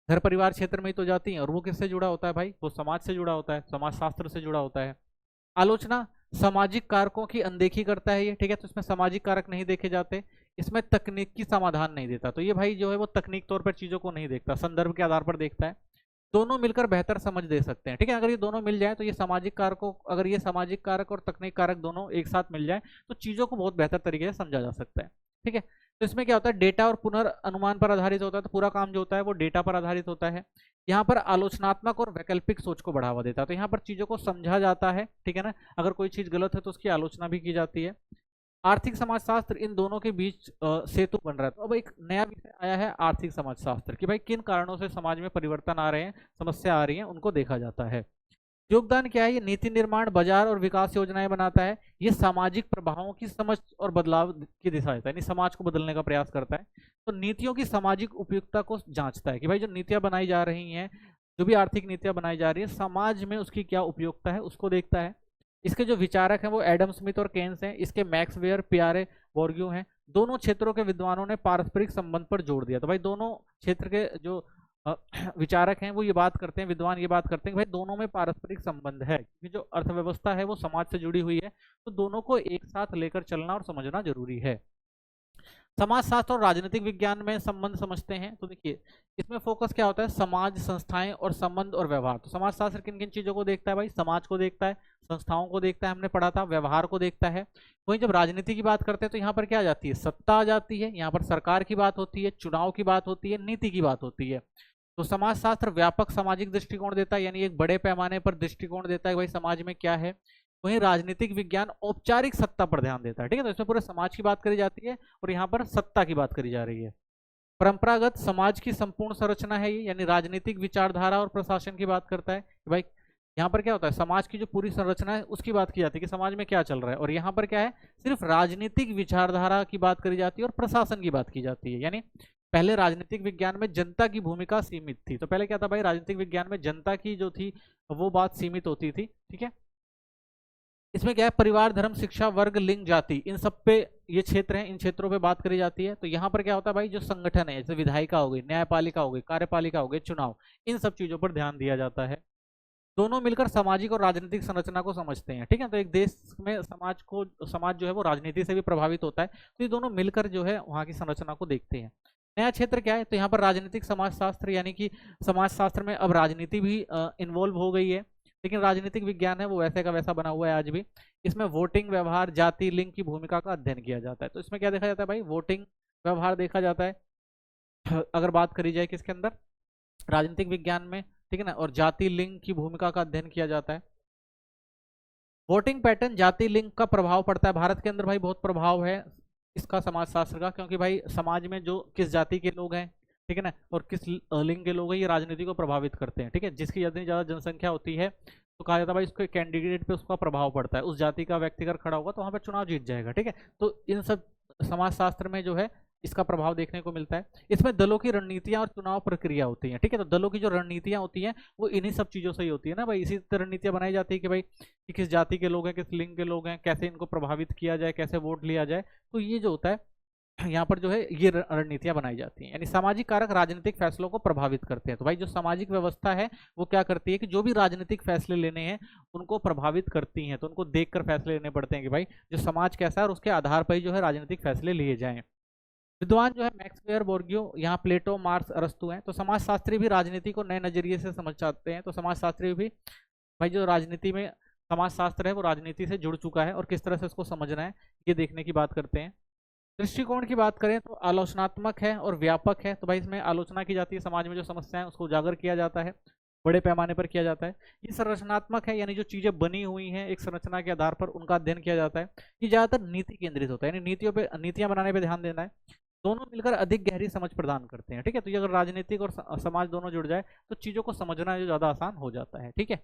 घर परिवार क्षेत्र में ही तो जाती हैं। और वो किससे जुड़ा होता है भाई, वो समाज से जुड़ा होता है, समाजशास्त्र से जुड़ा होता है। आलोचना सामाजिक कारकों की अनदेखी करता है ये, ठीक है। तो इसमें सामाजिक कारक नहीं देखे जाते, इसमें तकनीकी समाधान नहीं देता। तो ये भाई जो है वो तकनीक तौर पर चीजों को नहीं देखता, संदर्भ के आधार पर देखता है। दोनों मिलकर बेहतर समझ दे सकते हैं, ठीक है। अगर ये दोनों मिल जाए तो ये सामाजिक कारकों, अगर ये सामाजिक कारक और तकनीक कारक दोनों एक साथ मिल जाए तो चीजों को बहुत बेहतर तरीके से समझा जा सकता है, ठीक है। तो इसमें क्या होता है, डेटा और पुनर्अनुमान पर आधारित होता है। तो पूरा काम जो होता है वो डेटा पर आधारित होता है। यहाँ पर आलोचनात्मक और वैकल्पिक सोच को बढ़ावा देता है। तो यहाँ पर चीजों को समझा जाता है, ठीक है ना। अगर कोई चीज गलत है तो उसकी आलोचना भी की जाती है। आर्थिक समाजशास्त्र इन दोनों के बीच सेतु बन रहा है। तो अब एक नया विषय आया है आर्थिक समाजशास्त्र, कि भाई किन कारणों से समाज में परिवर्तन आ रहे हैं, समस्या आ रही है, उनको देखा जाता है। योगदान क्या है, ये नीति निर्माण, बाजार और विकास योजनाएं बनाता है। ये सामाजिक प्रभावों की समझ और बदलाव की दिशा देता है, यानी समाज को बदलने का प्रयास करता है। तो नीतियों की सामाजिक उपयुक्तता को जांचता है कि भाई जो नीतियां बनाई जा रही हैं, जो भी आर्थिक नीतियां बनाई जा रही है, समाज में उसकी क्या उपयोगिता है उसको देखता है। इसके जो विचारक हैं वो एडम स्मिथ और केन्स हैं। इसके मैक्स वेयर, पियारे बोर्ग्यू हैं। दोनों क्षेत्रों के विद्वानों ने पारस्परिक संबंध पर जोर दिया। तो भाई दोनों क्षेत्र के जो विचारक हैं वो ये बात करते हैं, विद्वान ये बात करते हैं कि भाई दोनों में पारस्परिक संबंध है, क्योंकि जो अर्थव्यवस्था है वो समाज से जुड़ी हुई है। तो दोनों को एक साथ लेकर चलना और समझना जरूरी है। समाजशास्त्र और राजनीतिक विज्ञान में संबंध समझते हैं। तो देखिए इसमें फोकस क्या होता है, समाज, संस्थाएं और संबंध और व्यवहार। तो समाजशास्त्र किन किन चीजों को देखता है भाई, समाज को देखता है, संस्थाओं को देखता है, हमने पढ़ा था, व्यवहार को देखता है। वहीं जब राजनीति की बात करते हैं तो यहाँ पर क्या आ जाती है, सत्ता आ जाती है। यहाँ पर सरकार की बात होती है, चुनाव की बात होती है, नीति की बात होती है। तो समाजशास्त्र व्यापक सामाजिक दृष्टिकोण देता है, यानी एक बड़े पैमाने पर दृष्टिकोण देता है भाई समाज में क्या है। वहीं राजनीतिक विज्ञान औपचारिक सत्ता पर ध्यान देता है, ठीक है। तो इसमें पूरे समाज की बात करी जाती है और यहाँ पर सत्ता की बात करी जा रही है। परंपरागत समाज की संपूर्ण संरचना है ये, यानी राजनीतिक विचारधारा और प्रशासन की बात करता है कि भाई यहाँ पर क्या होता है, समाज की जो पूरी संरचना है उसकी बात की जाती है कि समाज में क्या चल रहा है। और यहाँ पर क्या है, सिर्फ राजनीतिक विचारधारा की बात करी जाती है और प्रशासन की बात की जाती है। यानी पहले राजनीतिक विज्ञान में जनता की भूमिका सीमित थी। तो पहले क्या था भाई, राजनीतिक विज्ञान में जनता की जो थी वो बात सीमित होती थी, ठीक है। इसमें क्या है, परिवार, धर्म, शिक्षा, वर्ग, लिंग, जाति, इन सब पे ये क्षेत्र हैं, इन क्षेत्रों पे बात करी जाती है। तो यहाँ पर क्या होता है भाई, जो संगठन है जैसे विधायिका हो गई, न्यायपालिका हो गई, कार्यपालिका हो गई, चुनाव, इन सब चीजों पर ध्यान दिया जाता है। दोनों मिलकर सामाजिक और राजनीतिक संरचना को समझते हैं, ठीक है। तो एक देश में समाज जो है वो राजनीति से भी प्रभावित होता है। तो ये दोनों मिलकर जो है वहाँ की संरचना को देखते हैं। नया क्षेत्र क्या है, तो यहाँ पर राजनीतिक समाजशास्त्र, यानी कि समाजशास्त्र में अब राजनीति भी इन्वॉल्व हो गई है। लेकिन राजनीतिक विज्ञान है वो वैसे का वैसा बना हुआ है आज भी। इसमें वोटिंग, व्यवहार, जाति, लिंग की भूमिका का अध्ययन किया जाता है। तो इसमें क्या देखा जाता है भाई, वोटिंग, व्यवहार देखा जाता है। अगर बात करी जाए किसके अंदर, राजनीतिक विज्ञान में, ठीक है ना। और जाति, लिंग की भूमिका का अध्ययन किया जाता है। वोटिंग पैटर्न, जाति, लिंग का प्रभाव पड़ता है भारत के अंदर भाई, बहुत प्रभाव है इसका समाजशास्त्र का, क्योंकि भाई समाज में जो किस जाति के लोग हैं, ठीक है ना, और किस लिंग के लोग हैं, ये राजनीति को प्रभावित करते हैं, ठीक है। जिसकी जितनी ज़्यादा जनसंख्या होती है तो कहा जाता है भाई उसके कैंडिडेट पे उसका प्रभाव पड़ता है। उस जाति का व्यक्ति अगर खड़ा होगा तो वहाँ पर चुनाव जीत जाएगा, ठीक है। तो इन सब समाजशास्त्र में जो है इसका प्रभाव देखने को मिलता है। इसमें दलों की रणनीतियां और चुनाव प्रक्रिया होती हैं, ठीक है। तो दलों की जो रणनीतियां होती हैं वो इन्हीं सब चीज़ों से ही होती है ना भाई। इसी तरह रणनीतियां बनाई जाती है कि भाई कि किस जाति के लोग हैं, किस लिंग के लोग हैं, कैसे इनको प्रभावित किया जाए, कैसे वोट लिया जाए। तो ये जो होता है यहाँ पर जो है ये रणनीतियां बनाई जाती हैं। यानी सामाजिक कारक राजनीतिक फैसलों को प्रभावित करते हैं। तो भाई जो सामाजिक व्यवस्था है वो क्या करती है कि जो भी राजनीतिक फैसले लेने हैं उनको प्रभावित करती हैं। तो उनको देखकर फैसले लेने पड़ते हैं कि भाई जो समाज कैसा है और उसके आधार पर ही जो है राजनीतिक फैसले लिए जाएं। विद्वान जो है मैक्स वेयर, बोर्गियो, यहाँ प्लेटो, मार्क्स, अरस्तु हैं। तो समाजशास्त्री भी राजनीति को नए नजरिए से समझ चाहते हैं। तो समाजशास्त्री भी भाई जो राजनीति में समाजशास्त्र है वो राजनीति से जुड़ चुका है और किस तरह से उसको समझना है ये देखने की बात करते हैं। दृष्टिकोण की बात करें तो आलोचनात्मक है और व्यापक है। तो भाई इसमें आलोचना की जाती है, समाज में जो समस्या है उसको उजागर किया जाता है, बड़े पैमाने पर किया जाता है। ये संरचनात्मक है, यानी जो चीजें बनी हुई हैं एक संरचना के आधार पर उनका अध्ययन किया जाता है। ये ज्यादातर नीति केंद्रित होता है, यानी नीतियां बनाने पर ध्यान देना है। दोनों मिलकर अधिक गहरी समझ प्रदान करते हैं, ठीक है। तो ये अगर राजनीतिक और समाज दोनों जुड़ जाए तो चीजों को समझना जो ज्यादा आसान हो जाता है, ठीक है।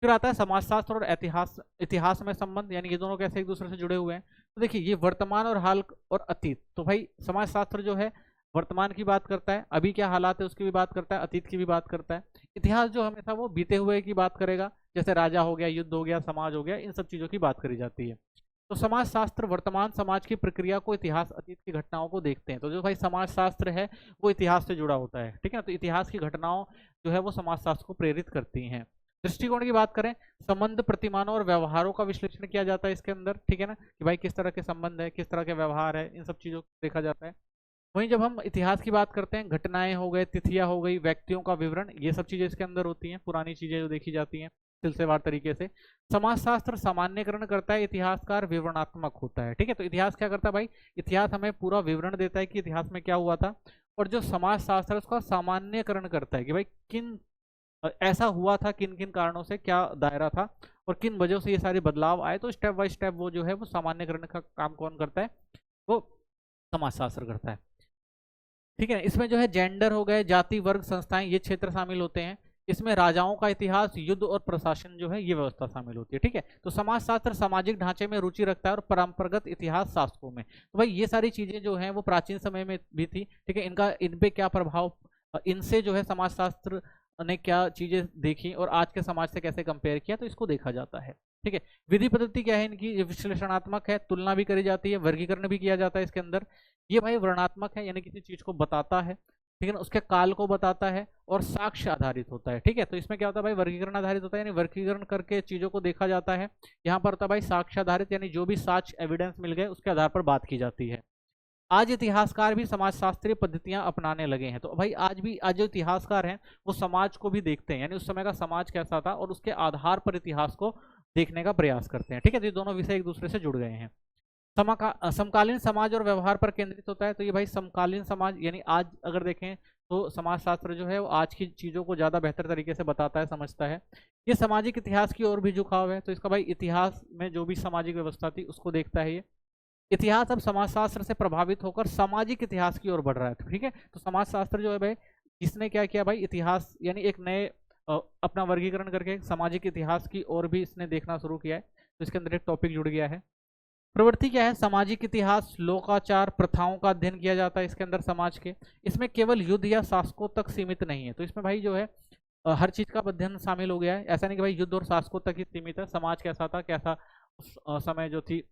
फिर आता है समाजशास्त्र और इतिहास, इतिहास में संबंध, यानी ये दोनों कैसे एक दूसरे से जुड़े हुए हैं। तो देखिए ये वर्तमान और हाल और अतीत, तो भाई समाजशास्त्र जो है वर्तमान की बात करता है, अभी क्या हालात है उसकी भी बात करता है, अतीत की भी बात करता है। इतिहास जो हमेशा वो बीते हुए की बात करेगा, जैसे राजा हो गया, युद्ध हो गया, समाज हो गया, इन सब चीजों की बात करी जाती है। तो समाजशास्त्र वर्तमान समाज की प्रक्रिया को, इतिहास अतीत की घटनाओं को देखते हैं। तो जो भाई समाजशास्त्र है वो इतिहास से जुड़ा होता है, ठीक है। तो इतिहास की घटनाओं जो है वो समाजशास्त्र को प्रेरित करती हैं। दृष्टिकोण की बात करें, संबंध, प्रतिमानों और व्यवहारों का विश्लेषण किया जाता है इसके अंदर, ठीक है ना, कि भाई किस तरह के संबंध है, किस तरह के व्यवहार है, इन सब चीजों को देखा जाता है। वहीं जब हम इतिहास की बात करते हैं, घटनाएं हो गए, तिथियां हो गई, व्यक्तियों का विवरण, ये सब चीजें इसके अंदर होती हैं, पुरानी चीजें जो देखी जाती हैं सिलसिलेवार तरीके से। समाजशास्त्र सामान्यकरण करता है, इतिहासकार विवरणात्मक होता है, ठीक है। तो इतिहास क्या करता है भाई, इतिहास हमें पूरा विवरण देता है कि इतिहास में क्या हुआ था, और जो समाजशास्त्र है उसका सामान्यकरण करता है कि भाई किन ऐसा हुआ था, किन किन कारणों से, क्या दायरा था और किन वजहों से ये सारे बदलाव आए। तो स्टेप बाय स्टेप वो जो है वो सामान्यकरण का काम कौन करता है, वो समाजशास्त्र करता है, ठीक है। इसमें जो है जेंडर हो गए, जाति, वर्ग, संस्थाएं, ये क्षेत्र शामिल होते हैं। इसमें राजाओं का इतिहास, युद्ध और प्रशासन जो है ये व्यवस्था शामिल होती है, ठीक है। तो समाजशास्त्र सामाजिक ढांचे में रुचि रखता है और परंपरागत इतिहास शासकों में। तो भाई ये सारी चीजें जो हैं वो प्राचीन समय में भी थी, ठीक है। इनका इन पे क्या प्रभाव, इनसे जो है समाजशास्त्र ने क्या चीजें देखी और आज के समाज से कैसे कंपेयर किया, तो इसको देखा जाता है, ठीक है। विधि पद्धति क्या है इनकी, ये विश्लेषणात्मक है, तुलना भी करी जाती है, वर्गीकरण भी किया जाता है इसके अंदर। ये भाई वर्णनात्मक है, यानी किसी चीज को बताता है, ठीक है ना, उसके काल को बताता है, और साक्ष्य आधारित होता है, ठीक है। तो इसमें क्या होता है भाई, वर्गीकरण आधारित होता है, यानी वर्गीकरण करके चीजों को देखा जाता है। यहाँ पर होता है भाई साक्ष्य आधारित, यानी जो भी साक्ष्य एविडेंस मिल गए उसके आधार पर बात की जाती है। आज इतिहासकार भी समाजशास्त्रीय पद्धतियां अपनाने लगे हैं। तो भाई आज जो इतिहासकार हैं वो समाज को भी देखते हैं, यानी उस समय का समाज कैसा था और उसके आधार पर इतिहास को देखने का प्रयास करते हैं, ठीक है। तो ये दोनों विषय एक दूसरे से जुड़ गए हैं। समकालीन समाज और व्यवहार पर केंद्रित होता है। तो ये भाई समकालीन समाज, यानी आज अगर देखें तो समाजशास्त्र जो है वो आज की चीज़ों को ज़्यादा बेहतर तरीके से बताता है, समझता है। ये सामाजिक इतिहास की ओर भी झुकाव है, तो इसका भाई इतिहास में जो भी सामाजिक व्यवस्था थी उसको देखता है ये। इतिहास अब समाजशास्त्र से प्रभावित होकर सामाजिक इतिहास की ओर बढ़ रहा है, ठीक है। तो समाजशास्त्र जो है भाई, इसने क्या किया भाई, इतिहास यानी एक नए अपना वर्गीकरण करके सामाजिक इतिहास की ओर भी इसने देखना शुरू किया है। तो इसके अंदर एक टॉपिक जुड़ गया है। प्रवृत्ति क्या है, सामाजिक इतिहास, लोकाचार, प्रथाओं का अध्ययन किया जाता है इसके अंदर समाज के। इसमें केवल युद्ध या शासकों तक सीमित नहीं है, तो इसमें भाई जो है हर चीज का अध्ययन शामिल हो गया है। ऐसा नहीं कि भाई युद्ध और शासकों तक ही सीमित है, समाज कैसा था, कैसा उस समय जो थी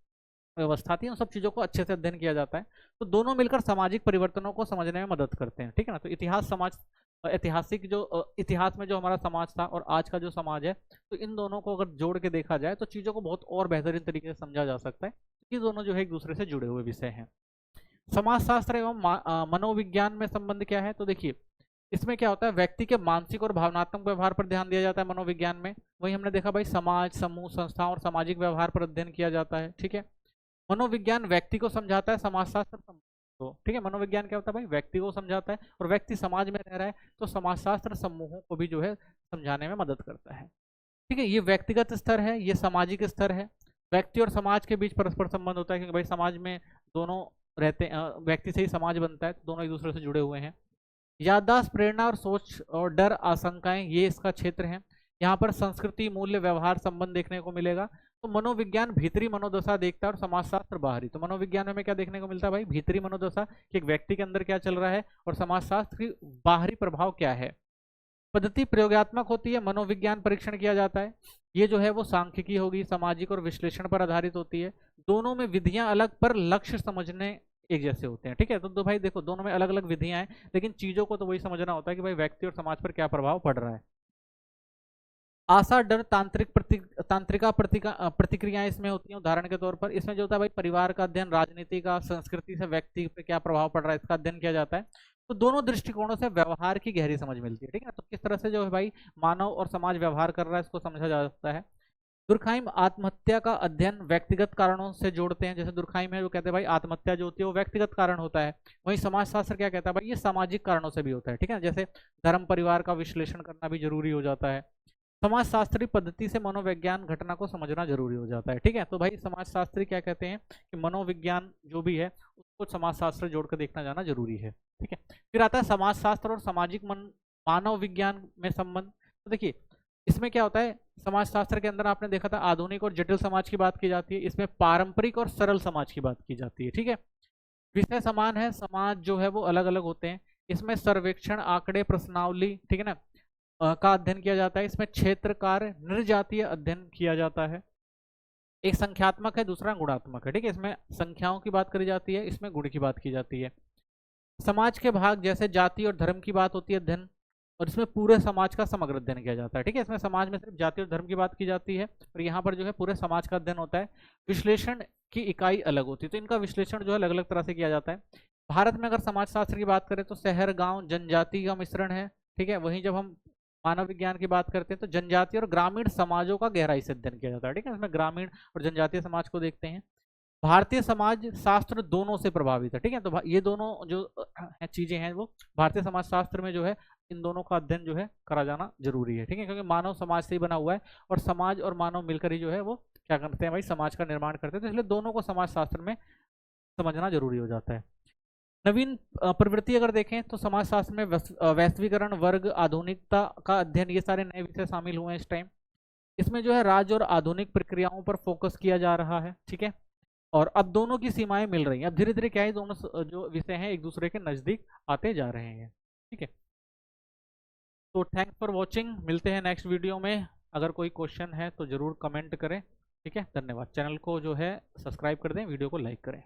व्यवस्था थी, उन सब चीजों को अच्छे से अध्ययन किया जाता है। तो दोनों मिलकर सामाजिक परिवर्तनों को समझने में मदद करते हैं, ठीक है ना। तो इतिहास समाज, ऐतिहासिक जो इतिहास में जो हमारा समाज था और आज का जो समाज है, तो इन दोनों को अगर जोड़ के देखा जाए तो चीजों को बहुत और बेहतरीन तरीके से समझा जा सकता है। ये दोनों जो है एक दूसरे से जुड़े हुए विषय हैं। समाजशास्त्र एवं मनोविज्ञान में संबंध क्या है, तो देखिए इसमें क्या होता है, व्यक्ति के मानसिक और भावनात्मक व्यवहार पर ध्यान दिया जाता है मनोविज्ञान में। वही हमने देखा भाई समाज, समूह, संस्थाओं और सामाजिक व्यवहार पर अध्ययन किया जाता है, ठीक है। मनोविज्ञान व्यक्ति को समझाता है, समाजशास्त्र समूह को, ठीक है। मनोविज्ञान क्या होता है भाई, व्यक्ति को समझाता है, और व्यक्ति समाज में रह रहा है तो समाजशास्त्र समूहों को भी जो है समझाने में मदद करता है, ठीक है। ये व्यक्तिगत स्तर है, ये सामाजिक स्तर है। व्यक्ति और समाज के बीच परस्पर संबंध होता है, क्योंकि भाई समाज में दोनों रहते हैं, व्यक्ति से ही समाज बनता है, तो दोनों एक दूसरे से जुड़े हुए हैं। याददाश्त, प्रेरणा और सोच और डर, आशंकाएं, ये इसका क्षेत्र है। यहाँ पर संस्कृति, मूल्य, व्यवहार, संबंध देखने को मिलेगा। तो मनोविज्ञान भीतरी मनोदशा देखता है और समाजशास्त्र बाहरी। तो मनोविज्ञान में हमें क्या देखने को मिलता है भाई, भीतरी मनोदशा कि एक व्यक्ति के अंदर क्या चल रहा है, और समाजशास्त्र की बाहरी प्रभाव क्या है। पद्धति प्रयोगात्मक होती है, मनोविज्ञान परीक्षण किया जाता है। ये जो है वो सांख्यिकी होगी, सामाजिक और विश्लेषण पर आधारित होती है। दोनों में विधियां अलग पर लक्ष्य समझने एक जैसे होते हैं, ठीक है। तो भाई देखो दोनों में अलग अलग विधियां हैं, लेकिन चीजों को तो वही समझना होता है कि भाई व्यक्ति और समाज पर क्या प्रभाव पड़ रहा है। आशा, डर, तांत्रिका प्रतिक्रियाएं इसमें होती हैं। उदाहरण के तौर पर इसमें जो होता है भाई परिवार का अध्ययन, राजनीति का, संस्कृति से व्यक्ति पे क्या प्रभाव पड़ रहा है इसका अध्ययन किया जाता है। तो दोनों दृष्टिकोणों से व्यवहार की गहरी समझ मिलती है, ठीक है। तो किस तरह से जो है भाई मानव और समाज व्यवहार कर रहा है इसको समझा जा सकता है। दुर्खाइम आत्महत्या का अध्ययन व्यक्तिगत कारणों से जोड़ते हैं। जैसे दुर्खाइम है जो कहते हैं भाई आत्महत्या जो होती है वो व्यक्तिगत कारण होता है। वहीं समाजशास्त्र क्या कहता है भाई, ये सामाजिक कारणों से भी होता है, ठीक है। जैसे धर्म, परिवार का विश्लेषण करना भी जरूरी हो जाता है। समाजशास्त्री पद्धति से मनोविज्ञान घटना को समझना जरूरी हो जाता है, ठीक है। तो भाई समाजशास्त्री क्या कहते हैं कि मनोविज्ञान जो भी है उसको समाजशास्त्र जोड़कर देखना जाना जरूरी है, ठीक है। फिर आता है समाजशास्त्र और सामाजिक मानव विज्ञान में संबंध। तो देखिए इसमें क्या होता है, समाजशास्त्र के अंदर आपने देखा था आधुनिक और जटिल समाज की बात की जाती है, इसमें पारंपरिक और सरल समाज की बात की जाती है। ठीक है, विषय समान है, समाज जो है वो अलग अलग होते हैं। इसमें सर्वेक्षण, आंकड़े, प्रश्नावली, ठीक है ना, का अध्ययन किया जाता है। इसमें क्षेत्र कार्य, निर्जातीय अध्ययन किया जाता है। एक संख्यात्मक है, दूसरा गुणात्मक है। ठीक है, इसमें संख्याओं की बात करी जाती है, इसमें गुण की बात की जाती है। समाज के भाग जैसे जाति और धर्म की बात होती है अध्ययन, और इसमें पूरे समाज का समग्र अध्ययन किया जाता है। ठीक है, इसमें समाज में सिर्फ जाति और धर्म की बात की जाती है, और यहाँ पर जो है पूरे समाज का अध्ययन होता है। विश्लेषण की इकाई अलग होती है, तो इनका विश्लेषण जो है अलग अलग तरह से किया जाता है। भारत में अगर समाजशास्त्र की बात करें तो शहर गांव जनजाति का मिश्रण है। ठीक है, वहीं जब हम मानव विज्ञान की बात करते हैं तो जनजातीय और ग्रामीण समाजों का गहराई से अध्ययन किया जाता है। ठीक है, इसमें ग्रामीण और जनजातीय समाज को देखते हैं। भारतीय समाज शास्त्र दोनों से प्रभावित है। ठीक है, तो ये दोनों जो चीजें हैं वो भारतीय समाज शास्त्र में जो है इन दोनों का अध्ययन जो है करा जाना जरूरी है। ठीक है, क्योंकि मानव समाज से ही बना हुआ है, और समाज और मानव मिलकर ही जो है वो क्या करते हैं भाई, समाज का निर्माण करते हैं। तो इसलिए दोनों को समाज शास्त्र में समझना जरूरी हो जाता है। नवीन प्रवृत्ति अगर देखें तो समाजशास्त्र में वैश्वीकरण, वर्ग, आधुनिकता का अध्ययन, ये सारे नए विषय शामिल हुए हैं इस टाइम। इसमें जो है राज्य और आधुनिक प्रक्रियाओं पर फोकस किया जा रहा है। ठीक है, और अब दोनों की सीमाएं मिल रही हैं। अब धीरे धीरे क्या है, दोनों जो विषय हैं एक दूसरे के नजदीक आते जा रहे हैं। ठीक है, तो थैंक्स फॉर वॉचिंग, मिलते हैं नेक्स्ट वीडियो में। अगर कोई क्वेश्चन है तो जरूर कमेंट करें। ठीक है, धन्यवाद। चैनल को जो है सब्सक्राइब कर दें, वीडियो को लाइक करें।